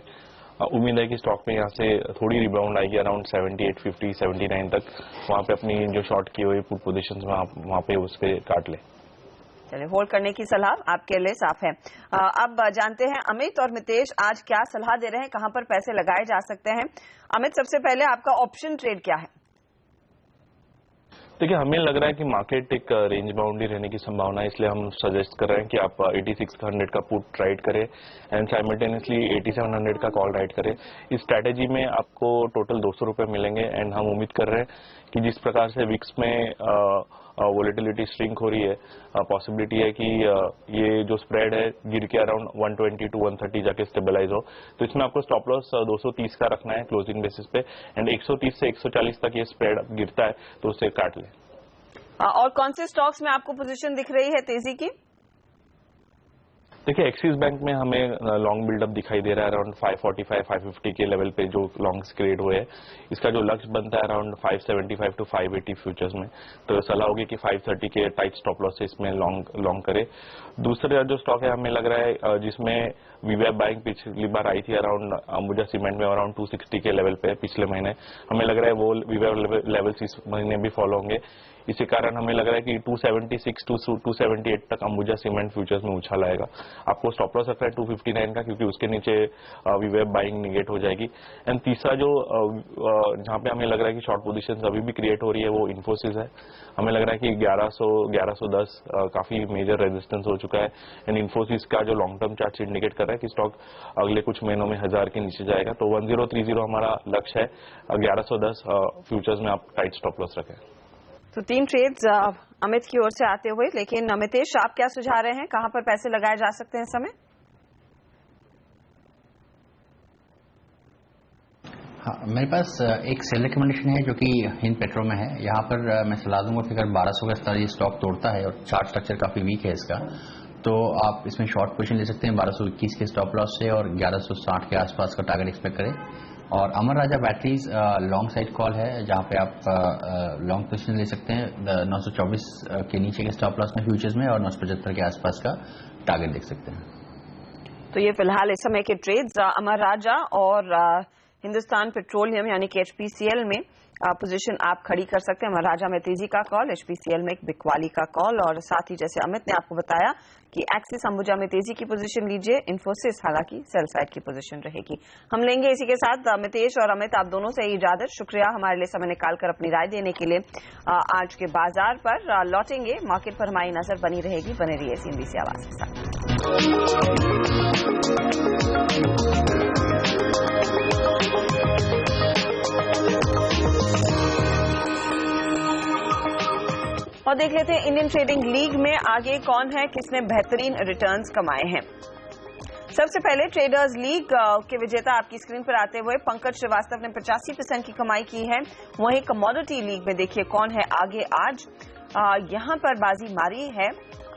उम्मीद है कि स्टॉक में यहाँ से थोड़ी रिबाउंड आएगी अराउंड 7850 79 तक। वहाँ पे अपनी जो शॉर्ट की हुई पुट पोजीशंस वहाँ पे उस पे काट ले। चलिए, होल्ड करने की सलाह आपके लिए साफ है। अब जानते हैं अमित और मितेश आज क्या सलाह दे रहे हैं, कहां पर पैसे लगाए जा सकते हैं। अमित, सबसे पहले आपका ऑप्शन ट्रेड क्या है? देखिए, हमें लग रहा है कि मार्केट एक रेंज बाउंड ही रहने की संभावना है, इसलिए हम सजेस्ट कर रहे हैं कि आप 8600 का पुट राइट करें एंड साइमल्टेनियसली 8700 का कॉल राइट करें। इस स्ट्रैटेजी में आपको टोटल 200 रुपए मिलेंगे, एंड हम उम्मीद कर रहे हैं कि जिस प्रकार से विक्स में वोलेटिलिटी श्रिंक हो रही है, पॉसिबिलिटी है कि ये जो स्प्रेड है गिर के अराउंड 120 to 130 जाके स्टेबलाइज हो। तो इसमें आपको स्टॉप लॉस 230 का रखना है क्लोजिंग बेसिस पे, एंड 130 से 140 तक ये स्प्रेड गिरता है तो उसे काट ले। और कौन से स्टॉक्स में आपको पोजीशन दिख रही है तेजी की? देखिए, एक्सिस बैंक में हमें लॉन्ग बिल्डअप दिखाई दे रहा है अराउंड 545 550 के लेवल पे जो लॉन्ग्स क्रिएट हुए हैं। इसका जो लक्ष्य बनता है अराउंड 575 to 580 फ्यूचर्स में, तो सलाह होगी कि 530 के टाइट स्टॉप लॉस से इसमें लॉन्ग करे। दूसरा जो स्टॉक है, हमें लग रहा है जिसमें वीवैप बाइंग पिछली बार आई थी अराउंड अंबुजा सीमेंट में अराउंड 260 के लेवल पे पिछले महीने, हमें लग रहा है वो वीवैप लेवल्स इस महीने भी फॉलो होंगे। इसी कारण हमें लग रहा है कि 276 to 278 तक अंबुजा सीमेंट फ्यूचर्स में उछाल आएगा। आपको स्टॉप लॉस रखना है 259 का, क्योंकि उसके नीचे वीवैप बाइंग निगेट हो जाएगी। एंड तीसरा जो जहां पे हमें लग रहा है कि शॉर्ट पोजीशंस अभी भी क्रिएट हो रही है वो इन्फोसिस है। हमें लग रहा है कि 1110 काफी मेजर रेजिस्टेंस हो चुका है, एंड इन्फोसिस का जो लॉन्ग टर्म चार्ट इंडिकेट कर रहा है कि स्टॉक अगले कुछ महीनों में 1000 के नीचे जाएगा। तो 1030 हमारा लक्ष्य है, 1110 फ्यूचर्स में आप टाइट स्टॉप लॉस रखें। तो 3 ट्रेड्स अमित की ओर से आते हुए, लेकिन अमितेश आप क्या सुझा रहे हैं, कहां पर पैसे लगाए जा सकते हैं इस समय? हाँ, मेरे पास एक सेल रिकमेंडेशन है जो कि हिंद पेट्रो में है। यहाँ पर मैं सलाह दूंगा कि अगर 1200 का स्तर ये स्टॉक तोड़ता है और चार्ट स्ट्रक्चर काफी वीक है इसका, तो आप इसमें शॉर्ट पोजीशन ले सकते हैं 1221 के स्टॉप लॉस से, और 1160 के आसपास का टारगेट एक्सपेक्ट करें। और अमर राजा बैटरीज लॉन्ग साइड कॉल है, जहां पे आप लॉन्ग पोजीशन ले सकते हैं 924 के नीचे के स्टॉप लॉस में फ्यूचर्स में, और 975 के आसपास का टारगेट देख सकते हैं। तो ये फिलहाल इस समय के ट्रेड्स अमर राजा और हिंदुस्तान पेट्रोलियम यानी कि HPCL में पोजीशन आप खड़ी कर सकते हैं। अमर राजा में तेजी का कॉल, HPCL में एक बिकवाली का कॉल, और साथ ही जैसे अमित ने आपको बताया कि एक्सिस अंबुजा में तेजी की पोजीशन लीजिए, इन्फोसिस हालांकि सेल साइड की पोजीशन रहेगी। हम लेंगे इसी के साथ मितेश और अमित आप दोनों से इजाजत। शुक्रिया हमारे लिए समय निकालकर अपनी राय देने के लिए। आज के बाजार पर लौटेंगे, मार्केट पर हमारी नजर बनी रहेगी। बने रहिए CNBC आवाज के साथ। और देख लेते हैं इंडियन ट्रेडिंग लीग में आगे कौन है, किसने बेहतरीन रिटर्न्स कमाए हैं। सबसे पहले ट्रेडर्स लीग के विजेता आपकी स्क्रीन पर आते हुए पंकज श्रीवास्तव ने 85% की कमाई की है। वहीं कमोडिटी लीग में देखिए कौन है आगे आज। यहां पर बाजी मारी है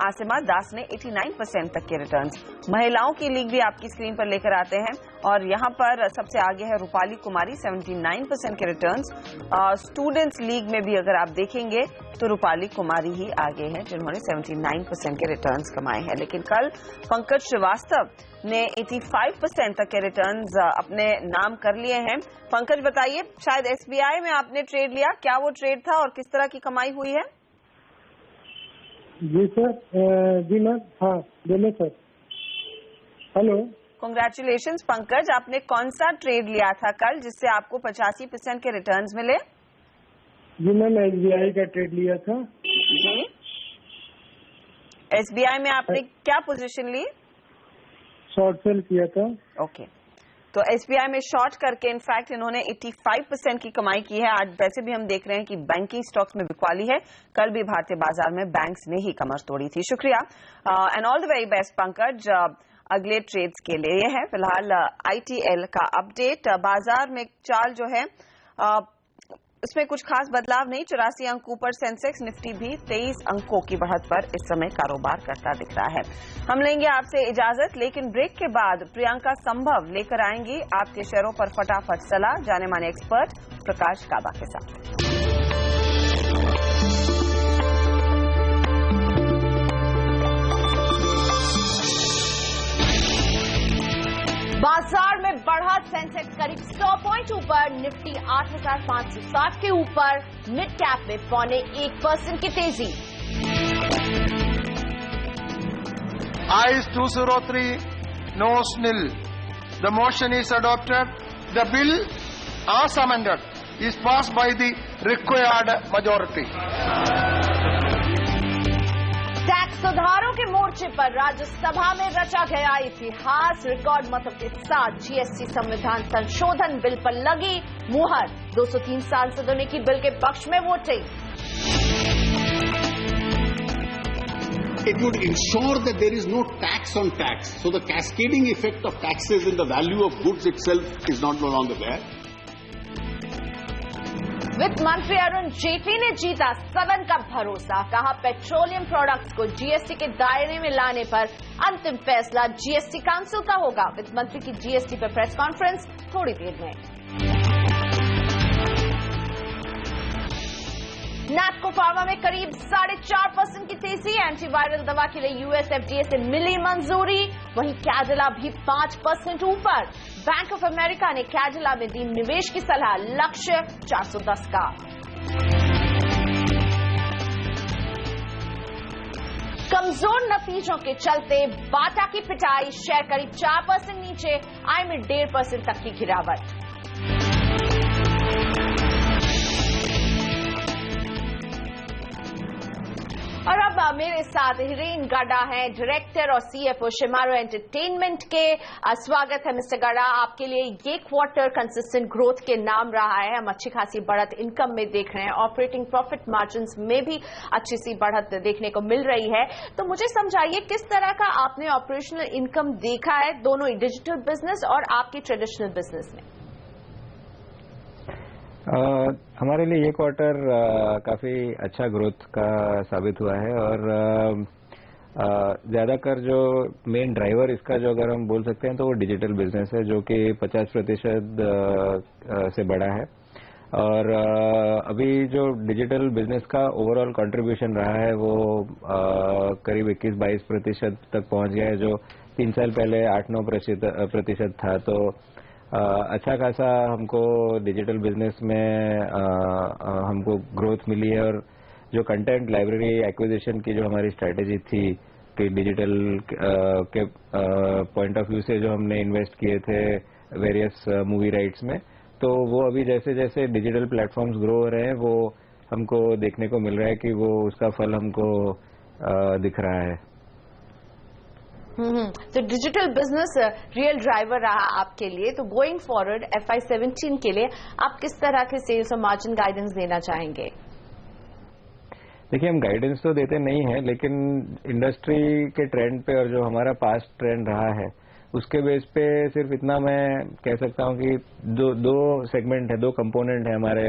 आसिमा दास ने 89% तक के रिटर्न्स। महिलाओं की लीग भी आपकी स्क्रीन पर लेकर आते हैं और यहां पर सबसे आगे है रूपाली कुमारी 79% के रिटर्न्स। स्टूडेंट्स लीग में भी अगर आप देखेंगे तो रूपाली कुमारी ही आगे हैं जिन्होंने 79% के रिटर्न्स कमाए हैं। लेकिन कल पंकज श्रीवास्तव ने 85% तक के रिटर्न्स अपने नाम कर लिए हैं। पंकज बताइए, शायद एसबीआई में आपने ट्रेड लिया, क्या वो ट्रेड था और किस तरह की कमाई हुई है? जी सर, जी मैम, हाँ बोले सर। हेलो, कांग्रेचुलेशंस पंकज, आपने कौन सा ट्रेड लिया था कल जिससे आपको 85% के रिटर्न्स मिले? जी मैम, एसबीआई का ट्रेड लिया था। जी, एसबीआई में आपने क्या पोजीशन ली? शॉर्ट सेल किया था। ओके, तो एसबीआई में शॉर्ट करके इनफैक्ट इन्होंने 85% की कमाई की है। आज वैसे भी हम देख रहे हैं कि बैंकिंग स्टॉक्स में बिकवाली है। कल भी भारतीय बाजार में बैंक्स ने ही कमर तोड़ी थी। शुक्रिया and all the very best Pankaj अगले ट्रेड्स के लिए। ये है फिलहाल आईटीएल का अपडेट। बाजार में चाल जो है उसमें कुछ खास बदलाव नहीं। 84 अंक ऊपर सेंसेक्स, निफ्टी भी 23 अंकों की बढ़त पर इस समय कारोबार करता दिख रहा है। हम लेंगे आपसे इजाजत, लेकिन ब्रेक के बाद प्रियंका संभव लेकर आएंगी आपके शेयरों पर फटाफट सलाह जाने माने एक्सपर्ट प्रकाश काबा के साथ। बाजार में बढ़ा सेंसेक्स करीब 100 पॉइंट ऊपर, निफ्टी 8,560 के ऊपर, मिड कैप में 0.25% की तेजी। ICE 203 nose nil. The motion is adopted. The bill as amended is passed by the required majority. Tax सुधारों के मोर्चे पर राज्यसभा में रचा गया इतिहास। रिकॉर्ड मतों के साथ जीएसटी संविधान संशोधन बिल पर लगी मुहर। 203 सांसदों ने की बिल के पक्ष में voting. It would ensure that there is no tax on tax. So the cascading effect of taxes in the value of goods itself is no longer there. वित्त मंत्री अरुण जेटली ने जीता सदन का भरोसा। कहा पेट्रोलियम प्रोडक्ट्स को जीएसटी के दायरे में लाने पर अंतिम फैसला जीएसटी काउंसिल का होगा। वित्त मंत्री की जीएसटी पर प्रेस कॉन्फ्रेंस थोड़ी देर में। नैटको फार्मा में करीब 4.5% की तेजी। एंटीवायरल दवा के लिए यूएस एफडीए से मिली मंजूरी। वहीं कैडिला भी 5% ऊपर। बैंक ऑफ अमेरिका ने कैडिला में दी निवेश की सलाह, लक्ष्य 410 का। कमजोर नतीजों के चलते बाटा की पिटाई, शेयर करीब 4% नीचे, आय में 1.5% तक की गिरावट। और अब मेरे साथ हिरेन गड्ढा हैं, डायरेक्टर और सीएफओ शिमारो एंटरटेनमेंट के। स्वागत है मिस्टर गड्ढा। आपके लिए ये क्वार्टर कंसिस्टेंट ग्रोथ के नाम रहा है। हम अच्छी खासी बढ़त इनकम में देख रहे हैं, ऑपरेटिंग प्रॉफिट मार्जिन्स में भी अच्छी सी बढ़त देखने को मिल रही है। तो मुझे समझाइए किस तरह का आपने ऑपरेशनल इनकम देखा है दोनों डिजिटल बिजनेस और आपके ट्रेडिशनल बिजनेस में? हमारे लिए ये क्वार्टर काफी अच्छा ग्रोथ का साबित हुआ है और ज्यादातर जो मेन ड्राइवर इसका जो अगर हम बोल सकते हैं तो वो डिजिटल बिजनेस है जो कि 50% से बढ़ा है। और अभी जो डिजिटल बिजनेस का ओवरऑल कंट्रीब्यूशन रहा है वो करीब 21-22% तक पहुंच गया है, जो 3 साल पहले 8-9% था। तो अच्छा खासा हमको डिजिटल बिजनेस में हमको ग्रोथ मिली है। और जो कंटेंट लाइब्रेरी एक्विजिशन की जो हमारी स्ट्रैटेजी थी कि डिजिटल के पॉइंट ऑफ व्यू से जो हमने इन्वेस्ट किए थे वेरियस मूवी राइट्स में, तो वो अभी जैसे जैसे डिजिटल प्लेटफॉर्म्स ग्रो हो रहे हैं वो हमको देखने को मिल रहा है कि वो उसका फल हमको दिख रहा है। तो डिजिटल बिजनेस रियल ड्राइवर रहा आपके लिए, तो गोइंग फॉरवर्ड FY17 के लिए आप किस तरह के सेल्स और मार्जिन गाइडेंस देना चाहेंगे? देखिए, हम गाइडेंस तो देते नहीं है, लेकिन इंडस्ट्री के ट्रेंड पे और जो हमारा पास्ट ट्रेंड रहा है उसके बेस पे सिर्फ इतना मैं कह सकता हूं कि दो सेगमेंट है, दो कंपोनेंट है हमारे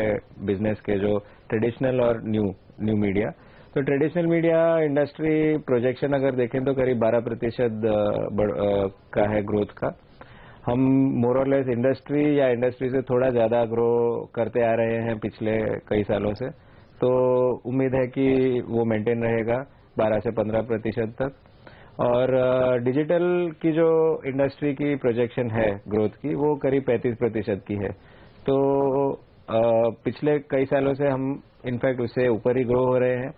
बिजनेस के, जो ट्रेडिशनल और न्यू मीडिया। तो ट्रेडिशनल मीडिया इंडस्ट्री प्रोजेक्शन अगर देखें तो करीब 12% का है ग्रोथ का। हम मोर और लेस इंडस्ट्री या इंडस्ट्री से थोड़ा ज्यादा ग्रो करते आ रहे हैं पिछले कई सालों से, तो उम्मीद है कि वो मेंटेन रहेगा 12 से 15% तक। और डिजिटल की जो इंडस्ट्री की प्रोजेक्शन है ग्रोथ की, वो करीब 35% की है। तो पिछले कई सालों से हम इनफैक्ट उससे ऊपर ही ग्रो हो रहे हैं,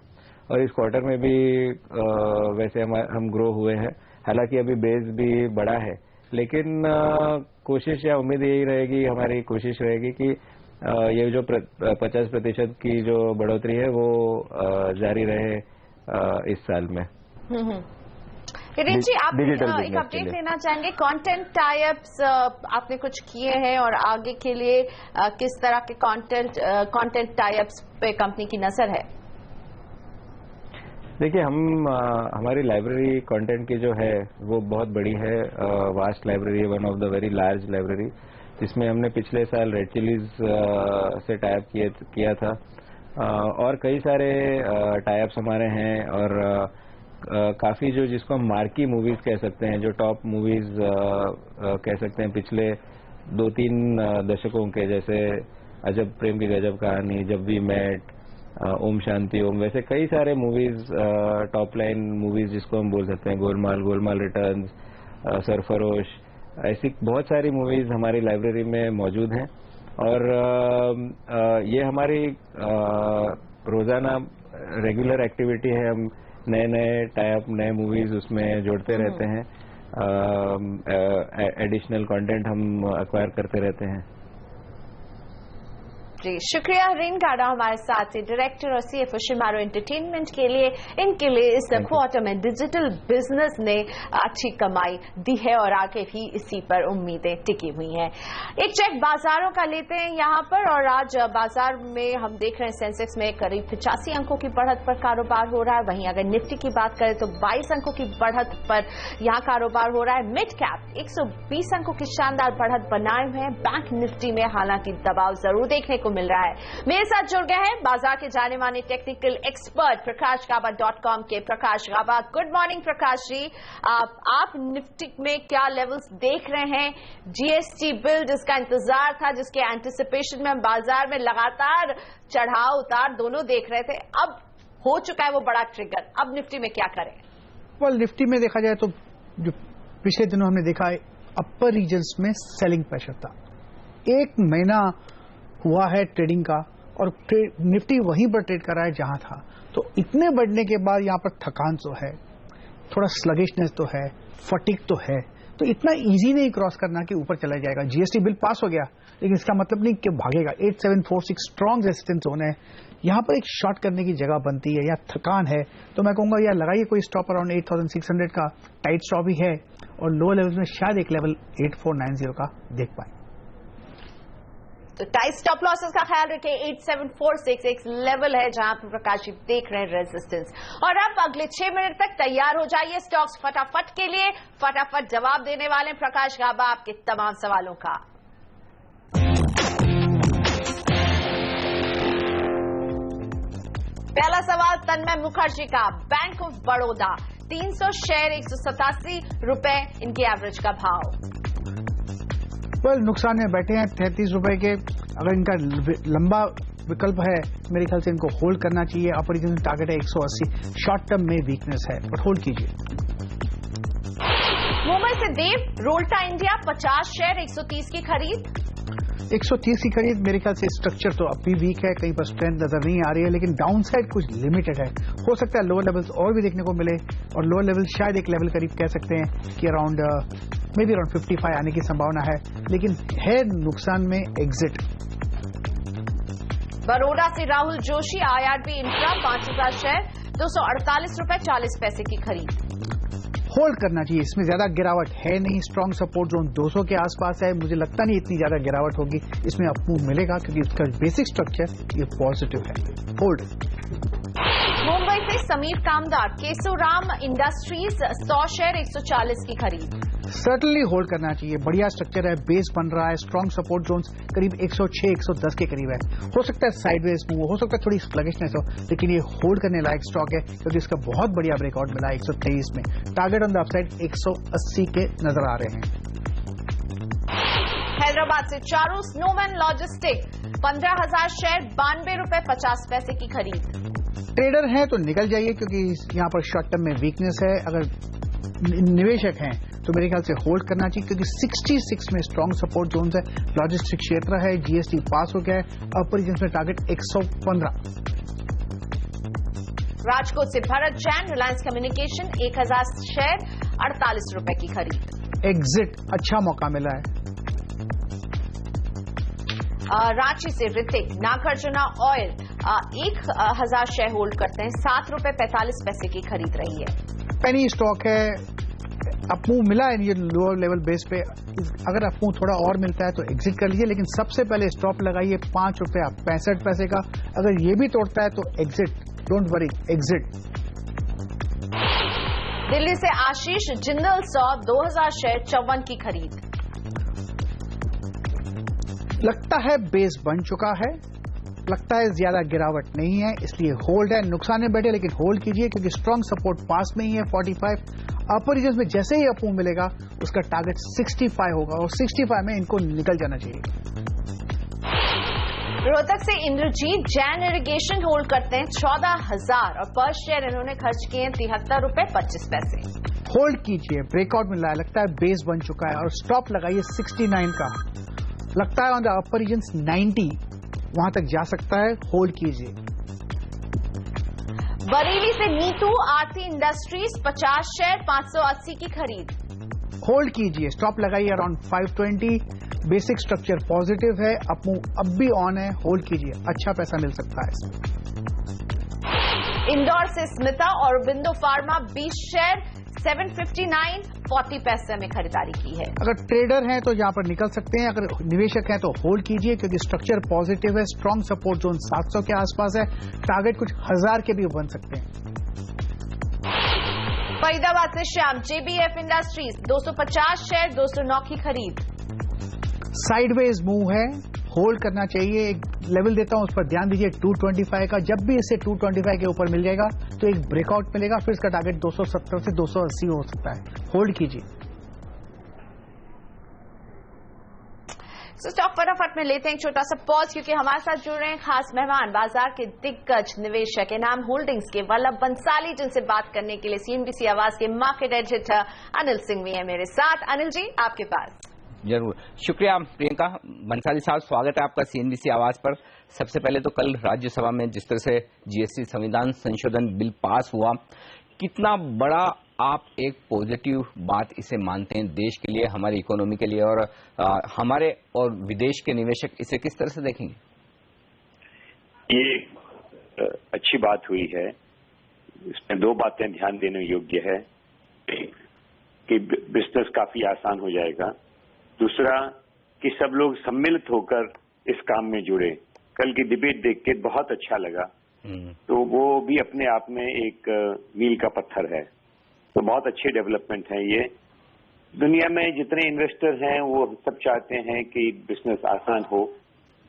और इस क्वार्टर में भी वैसे हम ग्रो हुए हैं। हालांकि अभी बेस भी बड़ा है, लेकिन कोशिश या उम्मीद यही रहेगी, हमारी कोशिश रहेगी कि ये जो 50% की जो बढ़ोतरी है वो जारी रहे इस साल में। किरीट जी, आप एक अपडेट लेना चाहेंगे? कंटेंट टाइप्स आपने कुछ किए हैं और आगे के लिए किस तरह के कंटेंट टाइप्स पे कंपनी की नजर है? देखिए, हमारी लाइब्रेरी कंटेंट की जो है वो बहुत बड़ी है, vast library, one of the very large library, जिसमें हमने पिछले साल रेड चिलीज से टाइप किया था, और कई सारे टाइप्स हमारे हैं, और काफी जो जिसको हम मार्की मूवीज कह सकते हैं, जो टॉप मूवीज कह सकते हैं पिछले 2-3 दशकों के, जैसे अजब प्रेम की गजब कहानी, जब वी मेट, ओम शांति ओम, वैसे कई सारे मूवीज, टॉप लाइन मूवीज जिसको हम बोल सकते हैं, गोलमाल रिटर्न्स, सरफरोश, ऐसी बहुत सारी मूवीज हमारी लाइब्रेरी में मौजूद हैं। और ये हमारी रोजाना रेगुलर एक्टिविटी है। हम नए टाइप, नए मूवीज उसमें जोड़ते रहते हैं, एडिशनल कंटेंट हम एक्वायर करते रहते हैं। जी, शुक्रिया रीन गाडा हमारे साथ थे, डायरेक्टर और CFO शिमारो एंटरटेनमेंट के लिए। इनके लिए इस क्वार्टर में डिजिटल बिजनेस ने अच्छी कमाई दी है और आगे भी इसी पर उम्मीदें टिकी हुई हैं। एक चेक बाजारों का लेते हैं यहाँ पर, और आज बाजार में हम देख रहे हैं सेंसेक्स में करीब 85 अंकों की बढ़त पर कारोबार हो रहा है। वहीं अगर निफ्टी की बात करें तो 22 अंकों की बढ़त पर यहाँ कारोबार हो रहा है। मिड कैप 120 अंकों की शानदार बढ़त बनाए हुए हैं। बैंक निफ्टी में हालांकि दबाव जरूर देखने को मिल रहा है। मेरे साथ जुड़ गए हैं बाजार के जाने माने टेक्निकल एक्सपर्ट प्रकाशगाबा.com के प्रकाश गाबा। Good morning Prakash ji. आप निफ्टी में क्या लेवल्स देख रहे हैं? GST बिल जिसका इंतजार था, जिसके एंटिसिपेशन में हम बाजार में लगातार चढ़ाव उतार दोनों देख रहे थे, अब हो चुका है वो बड़ा ट्रिगर। अब निफ्टी में क्या करें? वेल, निफ्टी में देखा जाए तो जो पिछले दिनों हमने देखा है, अपर रीजन्स में सेलिंग प्रेशर था। एक महीना हुआ है ट्रेडिंग का, और निफ्टी वहीं पर ट्रेड कर रहा है जहां था। तो इतने बढ़ने के बाद यहां पर थकान तो है, थोड़ा स्लगिशनेस तो है, फटीक तो है, तो इतना इजी नहीं क्रॉस करना कि ऊपर चला जाएगा। GST बिल पास हो गया, लेकिन इसका मतलब नहीं कि भागेगा। 8746 स्ट्रॉन्ग रेजिस्टेंस जोन है, यहां पर एक शॉर्ट करने की जगह बनती है या थकान है, तो मैं कहूंगा यार लगाइए कोई स्टॉप अराउंड 8600 का, टाइट स्टॉप ही है, और लोअर लेवल में शायद एक लेवल 8490 का देख पाए। तो टाइट स्टॉप लॉसेस का ख्याल रखें। 8746 एक लेवल है जहां पर प्रकाश देख रहे हैं रेजिस्टेंस। और अब अगले 6 मिनट तक तैयार हो जाइए स्टॉक्स फटाफट के लिए। फटाफट जवाब देने वाले प्रकाश गाबा आपके तमाम सवालों का। पहला सवाल तन्मय मुखर्जी का, बैंक ऑफ बड़ौदा 300 शेयर 187 रुपए इनकी एवरेज का भाव। नुकसान में बैठे हैं 33 रुपए के। अगर इनका लंबा विकल्प है, मेरे ख्याल से इनको होल्ड करना चाहिए। अपर रीजन टारगेट है 180, शॉर्ट टर्म में वीकनेस है, बट होल्ड कीजिए। मुंबई से देव, रोल्टा इंडिया 50 शेयर 130 की खरीद। 130 की खरीद, मेरे ख्याल से स्ट्रक्चर तो अब भी वीक है, कहीं पर स्ट्रेंथ नजर नहीं आ रही है, लेकिन डाउन साइड कुछ लिमिटेड है। हो सकता है लोअर लेवल्स और भी देखने को मिले, और लोअर लेवल शायद एक लेवल करीब कह सकते हैं कि अराउंड मे बी अराउंड 55 आने की संभावना है, लेकिन है नुकसान में एग्जिट। बड़ौदा से Rahul Joshi, IRB infra 5000 share 248 रुपए 40 पैसे की खरीद। होल्ड करना चाहिए। इसमें ज्यादा गिरावट है नहीं, स्ट्रॉन्ग सपोर्ट जोन 200 के आसपास है, मुझे लगता नहीं इतनी ज्यादा गिरावट होगी, इसमें अप मूव मिलेगा क्योंकि उसका बेसिक स्ट्रक्चर ये पॉजिटिव है। होल्ड। मुंबई से समीर कामदार, केशोराम इंडस्ट्रीज 100 शेयर 140 की खरीद। सर्टनली होल्ड करना चाहिए, बढ़िया स्ट्रक्चर है, बेस बन रहा है, स्ट्रॉन्ग सपोर्ट जोन्स करीब 106-110 के करीब है। हो सकता है साइडवेज मूव हो सकता है, थोड़ी स्लगिशनेस हो, लेकिन ये होल्ड करने लायक स्टॉक है क्योंकि इसका बहुत बढ़िया ब्रेकआउट मिला 123 में। टारगेट ऑन द अपसाइड 180 के नजर आ रहे हैं। हैदराबाद से चारू, स्नोमैन लॉजिस्टिक 15,000 शेयर 92 रुपए 50 पैसे की खरीद। ट्रेडर हैं तो निकल जाइए क्योंकि यहाँ पर शॉर्ट टर्म में वीकनेस है। अगर निवेशक हैं तो मेरे ख्याल से होल्ड करना चाहिए क्योंकि 66 में स्ट्रॉन्ग सपोर्ट जोन है, लॉजिस्टिक क्षेत्र है, जीएसटी पास हो गया है, अपर रीजन में टारगेट 115। राजकोट से भरत जैन, रिलायंस कम्युनिकेशन 1000 शेयर 48 रुपए की खरीद। एग्जिट अच्छा मौका मिला है। रांची से Hrithik, Nagarjuna oil 1000 share hold करते हैं, 7 रुपए 45 पैसे की खरीद रही है। पेनी स्टॉक है, अपमूव मिला है ये लोअर लेवल बेस पे, अगर अपमूव थोड़ा और मिलता है तो एग्जिट कर लीजिए, लेकिन सबसे पहले स्टॉप लगाइए 5 रुपया 65 पैसे का। अगर ये भी तोड़ता है तो exit, don't worry, exit. Delhi से आशीष, जिंदल 100 2000 शेयर 54 की खरीद। लगता है बेस बन चुका है, लगता है ज्यादा गिरावट नहीं है, इसलिए होल्ड है। नुकसान में बैठे लेकिन होल्ड कीजिए क्योंकि स्ट्रॉन्ग सपोर्ट पास में ही है 45। अपर रीजन में जैसे ही अपमूव मिलेगा उसका टारगेट 65 होगा और 65 में इनको निकल जाना चाहिए। रोहतक से इंद्रजीत, जैन इरिगेशन होल्ड करते हैं 14,000 और पर शेयर इन्होंने खर्च किए 73 रुपए 25 पैसे। होल्ड कीजिए, ब्रेकआउट मिल रहा है, लगता है बेस बन चुका है और स्टॉप लगाइए 69 का। लगता है ऑन द अपर रीजन 90 वहां तक जा सकता है, होल्ड कीजिए। बरेली से नीतू, आरती इंडस्ट्रीज 50 शेयर 580 की खरीद। होल्ड कीजिए, स्टॉप लगाइए अराउंड 520। बेसिक स्ट्रक्चर पॉजिटिव है, अब भी ऑन है, होल्ड कीजिए, अच्छा पैसा मिल सकता है इसमें। इंदौर से स्मिता और बिंदु फार्मा 20 शेयर 759.40 पैसे में खरीदारी की है। अगर ट्रेडर हैं तो यहां पर निकल सकते हैं, अगर निवेशक हैं तो होल्ड कीजिए क्योंकि स्ट्रक्चर पॉजिटिव है, स्ट्रॉन्ग सपोर्ट जोन 700 के आसपास है, टारगेट कुछ 1000 के भी बन सकते हैं। फरीदाबाद से श्याम, जेबीएफ इंडस्ट्रीज 250 शेयर 209 की खरीद। साइडवेज मूव है, होल्ड करना चाहिए। एक लेवल देता हूं, उस पर ध्यान दीजिए 225 का। जब भी इसे 225 के ऊपर मिल जाएगा तो एक ब्रेकआउट मिलेगा, फिर इसका टारगेट 270 से 280 हो सकता है, होल्ड कीजिए। स्टॉक फटाफट में लेते हैं एक छोटा सा पॉज क्योंकि हमारे साथ जुड़ रहे हैं खास मेहमान, बाजार के दिग्गज निवेशक इनाम होल्डिंग्स के वल्लभ बंसाली, जिनसे बात करने के लिए सीएनबीसी आवाज के मार्केट एडिटर अनिल सिंह भी है मेरे साथ। अनिल जी, आपके पास। जरूर, शुक्रिया प्रियंका। बंसाली साहब, स्वागत है आपका सीएनबीसी आवाज पर। सबसे पहले तो कल राज्यसभा में जिस तरह से जीएसटी संविधान संशोधन बिल पास हुआ, कितना बड़ा आप एक पॉजिटिव बात इसे मानते हैं देश के लिए, हमारी इकोनॉमी के लिए, और हमारे और विदेश के निवेशक इसे किस तरह से देखेंगे? ये अच्छी बात हुई है। इसमें दो बातें ध्यान देने योग्य है। एक कि बिजनेस काफी आसान हो जाएगा, दूसरा कि सब लोग सम्मिलित होकर इस काम में जुड़े। कल की डिबेट देख के बहुत अच्छा लगा, तो वो भी अपने आप में एक मील का पत्थर है। तो बहुत अच्छे डेवलपमेंट हैं ये। दुनिया में जितने इन्वेस्टर हैं वो सब चाहते हैं कि बिजनेस आसान हो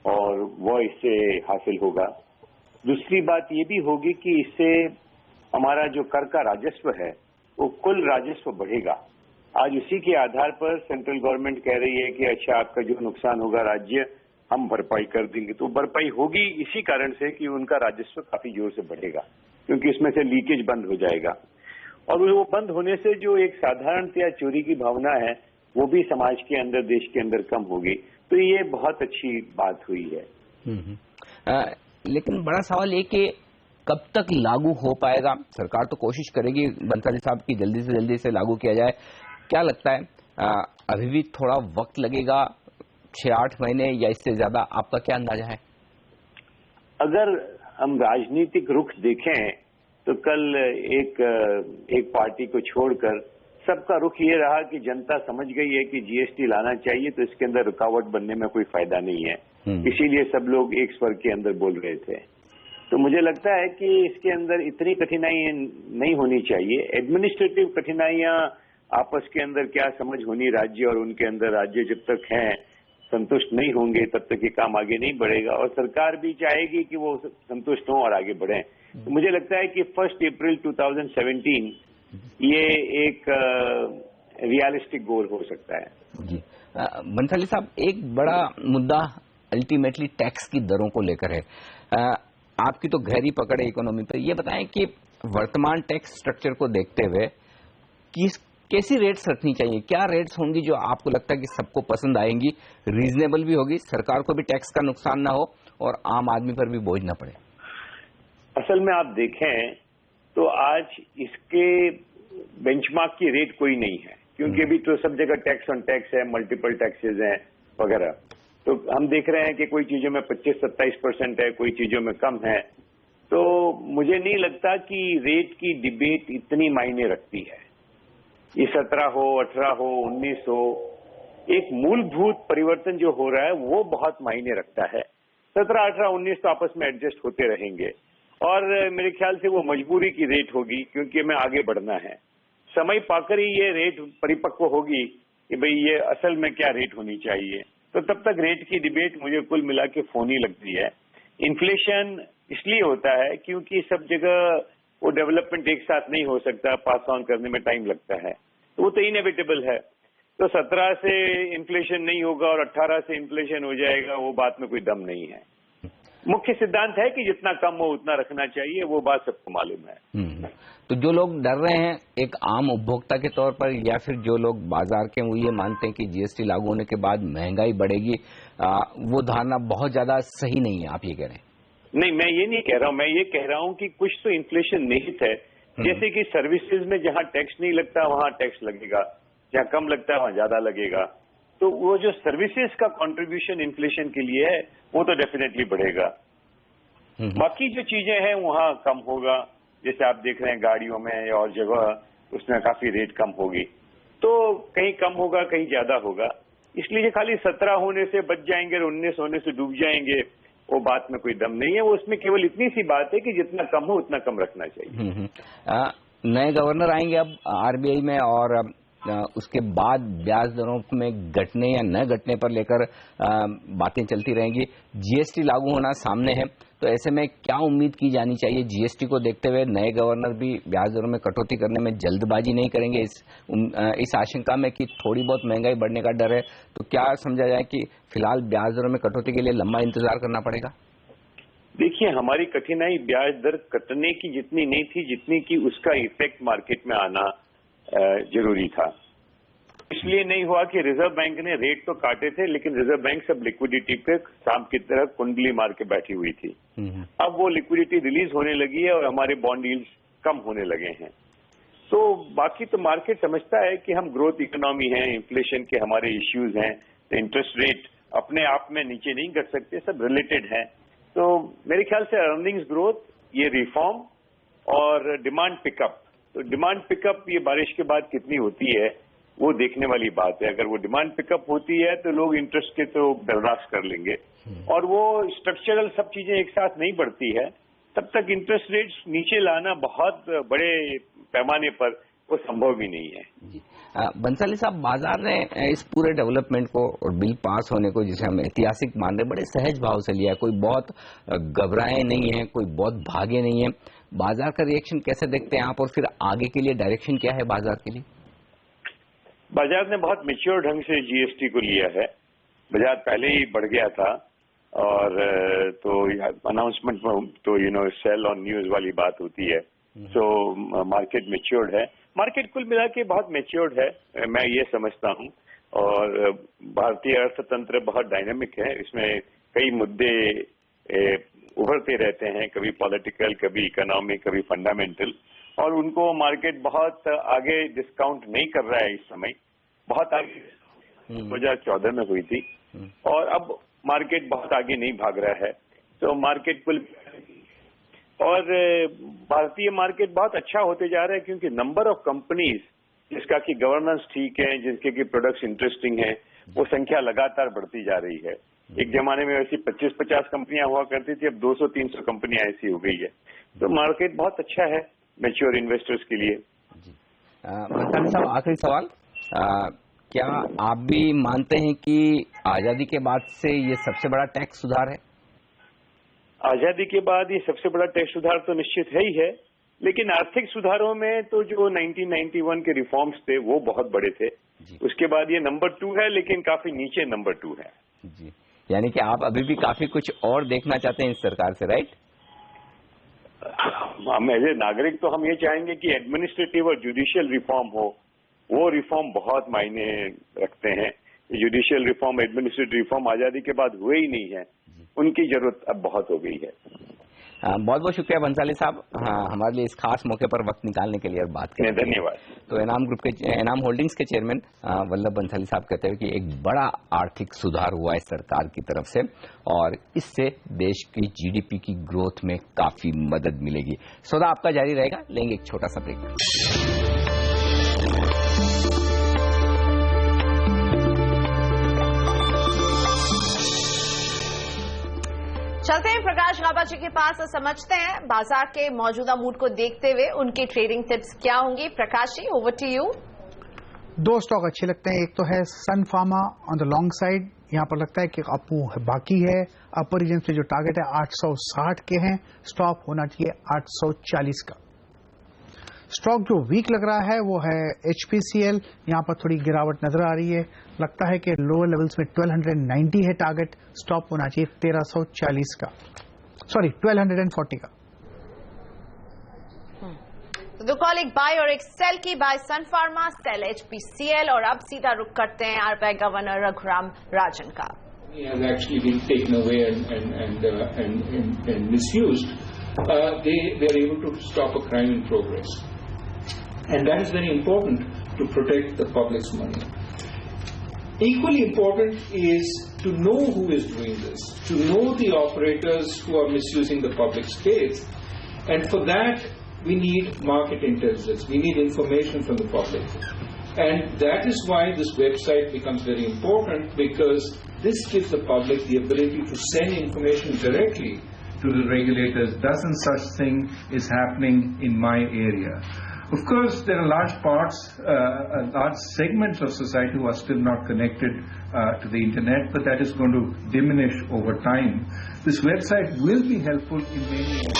और वो इससे हासिल होगा। दूसरी बात ये भी होगी कि इससे हमारा जो कर का राजस्व है वो कुल राजस्व बढ़ेगा। आज उसी के आधार पर सेंट्रल गवर्नमेंट कह रही है कि अच्छा, आपका जो नुकसान होगा राज्य हम भरपाई कर देंगे। तो भरपाई होगी इसी कारण से कि उनका राजस्व काफी जोर से बढ़ेगा, क्योंकि इसमें से लीकेज बंद हो जाएगा। और वो बंद होने से जो एक साधारणतया चोरी की भावना है वो भी समाज के अंदर, देश के अंदर कम होगी। तो ये बहुत अच्छी बात हुई है। लेकिन बड़ा सवाल ये कि कब तक लागू हो पाएगा? सरकार तो कोशिश करेगी बंसाली साहब की जल्दी से लागू किया जाए। क्या लगता है, अभी भी थोड़ा वक्त लगेगा, 6-8 महीने या इससे ज्यादा? आपका क्या अंदाजा है? अगर हम राजनीतिक रुख देखें तो कल एक पार्टी को छोड़कर सबका रुख ये रहा कि जनता समझ गई है कि जीएसटी लाना चाहिए, तो इसके अंदर रुकावट बनने में कोई फायदा नहीं है, इसीलिए सब लोग एक स्वर के अंदर बोल रहे थे। तो मुझे लगता है कि इसके अंदर इतनी कठिनाई नहीं होनी चाहिए। एडमिनिस्ट्रेटिव कठिनाइयां आपस के अंदर क्या समझ होनी राज्य और उनके अंदर, राज्य जब तक हैं संतुष्ट नहीं होंगे तब तक ये काम आगे नहीं बढ़ेगा, और सरकार भी चाहेगी कि वो संतुष्ट हों और आगे बढ़ें। तो मुझे लगता है कि 1 अप्रैल 2017 ये एक रियलिस्टिक गोल हो सकता है। जी बंसाली साहब, एक बड़ा मुद्दा अल्टीमेटली टैक्स की दरों को लेकर है। आपकी तो गहरी पकड़ है इकोनॉमी पर। ये बताएं कि वर्तमान टैक्स स्ट्रक्चर को देखते हुए कैसी रेट्स रखनी चाहिए, क्या रेट्स होंगी जो आपको लगता है कि सबको पसंद आएंगी, रीजनेबल भी होगी, सरकार को भी टैक्स का नुकसान ना हो और आम आदमी पर भी बोझ ना पड़े? असल में आप देखें तो आज इसके बेंचमार्क की रेट कोई नहीं है, क्योंकि अभी तो सब जगह टैक्स ऑन टैक्स है, मल्टीपल टैक्सेस हैं वगैरह। तो हम देख रहे हैं कि कोई चीजों में 25-27% है, कोई चीजों में कम है। तो मुझे नहीं लगता कि रेट की डिबेट इतनी मायने रखती है। ये 17 हो, 18 हो, 19 हो, एक मूलभूत परिवर्तन जो हो रहा है वो बहुत मायने रखता है। 17, 18, 19 तो आपस में एडजस्ट होते रहेंगे और मेरे ख्याल से वो मजबूरी की रेट होगी, क्योंकि हमें आगे बढ़ना है। समय पाकर ही ये रेट परिपक्व होगी कि भाई ये असल में क्या रेट होनी चाहिए। तो तब तक रेट की डिबेट मुझे कुल मिला के फोनी लगती है। इन्फ्लेशन इसलिए होता है क्योंकि सब जगह वो डेवलपमेंट एक साथ नहीं हो सकता, पास ऑन करने में टाइम लगता है, तो वो तो इनएविटेबल है। तो 17 से इन्फ्लेशन नहीं होगा और 18 से इन्फ्लेशन हो जाएगा, वो बात में कोई दम नहीं है। मुख्य सिद्धांत है कि जितना कम हो उतना रखना चाहिए, वो बात सबको मालूम है। तो जो लोग डर रहे हैं एक आम उपभोक्ता के तौर पर, या फिर जो लोग बाजार के वो ये मानते हैं कि जीएसटी लागू होने के बाद महंगाई बढ़ेगी, वो धारणा बहुत ज्यादा सही नहीं है, आप ये कह रहे हैं? नहीं, मैं ये नहीं कह रहा हूं। मैं ये कह रहा हूं कि कुछ तो इन्फ्लेशन निहित है, जैसे कि सर्विसेज में जहां टैक्स नहीं लगता वहां टैक्स लगेगा, जहां कम लगता है वहां ज्यादा लगेगा। तो वो जो सर्विसेज का कंट्रीब्यूशन इन्फ्लेशन के लिए है वो तो डेफिनेटली बढ़ेगा। बाकी जो चीजें हैं वहां कम होगा, जैसे आप देख रहे हैं गाड़ियों में या और जगह उसमें काफी रेट कम होगी। तो कहीं कम होगा, कहीं ज्यादा होगा। इसलिए खाली 17 होने से बच जाएंगे और 19 होने से डूब जाएंगे, वो बात में कोई दम नहीं है। वो उसमें केवल इतनी सी बात है कि जितना कम हो उतना कम रखना चाहिए। नए गवर्नर आएंगे अब आरबीआई में, और उसके बाद ब्याज दरों में घटने या न घटने पर लेकर बातें चलती रहेंगी। जीएसटी लागू होना सामने है, तो ऐसे में क्या उम्मीद की जानी चाहिए? जीएसटी को देखते हुए नए गवर्नर भी ब्याज दरों में कटौती करने में जल्दबाजी नहीं करेंगे इस आशंका में कि थोड़ी बहुत महंगाई बढ़ने का डर है? तो क्या समझा जाए कि फिलहाल ब्याज दरों में कटौती के लिए लंबा इंतजार करना पड़ेगा? देखिए, हमारी कठिनाई ब्याज दर कटने की जितनी नहीं थी, जितनी कि उसका इफेक्ट मार्केट में आना जरूरी था। इसलिए नहीं हुआ कि रिजर्व बैंक ने रेट तो काटे थे, लेकिन रिजर्व बैंक सब लिक्विडिटी पे सांप की तरह कुंडली मार के बैठी हुई थी। अब वो लिक्विडिटी रिलीज होने लगी है और हमारे बॉन्ड यील्ड्स कम होने लगे हैं। तो बाकी तो मार्केट समझता है कि हम ग्रोथ इकोनॉमी हैं, इन्फ्लेशन के हमारे इश्यूज हैं, तो इंटरेस्ट रेट अपने आप में नीचे नहीं कर सकते, सब रिलेटेड है। तो मेरे ख्याल से अर्निंग्स ग्रोथ, ये रिफॉर्म और डिमांड पिकअप, तो डिमांड पिकअप ये बारिश के बाद कितनी होती है वो देखने वाली बात है। अगर वो डिमांड पिकअप होती है तो लोग इंटरेस्ट के तो बर्दाश्त कर लेंगे, और वो स्ट्रक्चरल सब चीजें एक साथ नहीं बढ़ती है तब तक इंटरेस्ट रेट्स नीचे लाना बहुत बड़े पैमाने पर वो संभव भी नहीं है। बंसाली साहब, बाजार ने इस पूरे डेवलपमेंट को और बिल पास होने को, जिसे हम ऐतिहासिक मान रहे, बड़े सहज भाव से लिया है। कोई बहुत घबराए नहीं है, कोई बहुत भागे नहीं है। बाजार का रिएक्शन कैसे देखते हैं आप, और फिर आगे के लिए डायरेक्शन क्या है बाजार के लिए? बाजार ने बहुत मैच्योर ढंग से जीएसटी को लिया है। बाजार पहले ही बढ़ गया था, और तो अनाउंसमेंट में तो सेल ऑन न्यूज वाली बात होती है। तो मार्केट मैच्योर्ड है, मार्केट कुल मिला के बहुत मैच्योर्ड है, मैं ये समझता हूँ। और भारतीय अर्थतंत्र बहुत डायनामिक है, इसमें कई मुद्दे उभरते रहते हैं, कभी पॉलिटिकल, कभी इकोनॉमिक, कभी फंडामेंटल, और उनको मार्केट बहुत आगे डिस्काउंट नहीं कर रहा है इस समय। बहुत आगे 2014 में हुई थी, और अब मार्केट बहुत आगे नहीं भाग रहा है। तो मार्केट कुल, और भारतीय मार्केट बहुत अच्छा होते जा रहा है, क्योंकि नंबर ऑफ कंपनीज जिसका कि गवर्नेंस ठीक है, जिसके कि प्रोडक्ट्स इंटरेस्टिंग है, वो संख्या लगातार बढ़ती जा रही है। एक जमाने में वैसी 25-50 कंपनियां हुआ करती थी, अब 200-300 कंपनियां ऐसी हो गई है। तो मार्केट बहुत अच्छा है मैच्योर इन्वेस्टर्स के लिए। भंसाली साहब, आखिरी सवाल, क्या आप भी मानते हैं कि आजादी के बाद से ये सबसे बड़ा टैक्स सुधार है? आजादी के बाद ये सबसे बड़ा टैक्स सुधार तो निश्चित है ही है, लेकिन आर्थिक सुधारों में तो जो 1991 के रिफॉर्म्स थे वो बहुत बड़े थे। उसके बाद ये नंबर 2 है, लेकिन काफी नीचे नंबर 2 है। जी, यानी कि आप अभी भी काफी कुछ और देखना चाहते हैं इस सरकार से, राइट? हम एज ए नागरिक तो हम ये चाहेंगे कि एडमिनिस्ट्रेटिव और जुडिशियल रिफॉर्म हो, वो रिफॉर्म बहुत मायने रखते हैं। जुडिशियल रिफॉर्म, एडमिनिस्ट्रेटिव रिफॉर्म आजादी के बाद हुए ही नहीं है, उनकी जरूरत अब बहुत हो गई है। बहुत बहुत शुक्रिया भंसाली साहब, हमारे लिए इस खास मौके पर वक्त निकालने के लिए और बात करने। धन्यवाद। तो इनाम होल्डिंग्स के चेयरमैन वल्लभ भंसाली साहब कहते हैं कि एक बड़ा आर्थिक सुधार हुआ है सरकार की तरफ से और इससे देश की जीडीपी की ग्रोथ में काफी मदद मिलेगी। सौदा आपका जारी रहेगा, लेंगे एक छोटा सा ब्रेक। चलते हैं प्रकाश गाबा जी के पास और समझते हैं बाजार के मौजूदा मूड को देखते हुए उनकी ट्रेडिंग टिप्स क्या होंगी। Prakash ji, over to you. 2 stock अच्छे लगते हैं। एक तो है Sun Pharma on the long side, यहां पर लगता है कि अप बाकी है। अपर रीजन से जो टारगेट है 860 के हैं, स्टॉप होना चाहिए 840 का। स्टॉक जो वीक लग रहा है वो है HPCL, यहां पर थोड़ी गिरावट नजर आ रही है। लगता है कि लोअर लेवल्स में 1290 है टारगेट, स्टॉप होना चाहिए 1340 का, सॉरी 1240 का। तो कॉल एक बाय और एक सेल की। बाय सन फार्मा, सेल HPCL। और अब सीधा रुख करते हैं RBI गवर्नर रघुराम राजन का। Has actually been taken away and misused. They are able to stop a crime in progress, and that is very important to protect the public's money. Equally important is to know who is doing this, to know the operators who are misusing the public space, and for that we need market intelligence, we need information from the public, and that is why this website becomes very important, because this gives the public the ability to send information directly to the regulators. Doesn't such thing is happening in my area? Of course, there are large parts, large segments of society who are still not connected to the internet, but that is going to diminish over time. This website will be helpful in many ways.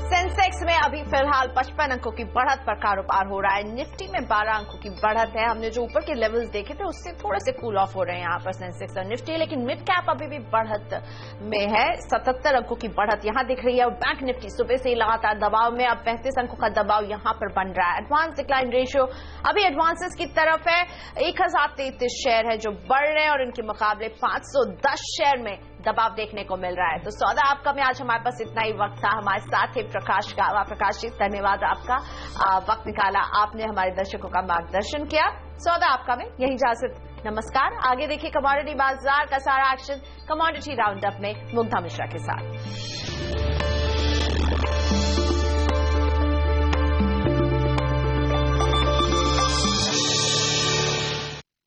Sensex में अभी फिलहाल 55 अंकों की बढ़त पर कारोबार हो रहा है। निफ्टी में 12 अंकों की बढ़त है। हमने जो ऊपर के लेवल्स देखे थे उससे थोड़े से कूल ऑफ हो रहे हैं यहाँ पर सेंसेक्स और निफ्टी, लेकिन मिड कैप अभी भी बढ़त में है। 77 अंकों की बढ़त यहाँ दिख रही है। और बैंक निफ्टी सुबह से ही लगातार दबाव में, अब 35 अंकों का दबाव यहाँ पर बन रहा है। एडवांस डिक्लाइन रेशियो अभी एडवांसेस की तरफ है। 1033 शेयर है जो बढ़ रहे हैं और इनके मुकाबले 510 शेयर में दबाव देखने को मिल रहा है। तो सौदा आपका में आज हमारे पास इतना ही वक्त था। हमारे साथ ही प्रकाश गावा। प्रकाश जी, धन्यवाद आपका, वक्त निकाला आपने, हमारे दर्शकों का मार्गदर्शन किया। सौदा आपका में यही इजाजत, नमस्कार। आगे देखिए कमोडिटी बाजार का सारा एक्शन कमोडिटी राउंड अप में मुग्धा मिश्रा के साथ।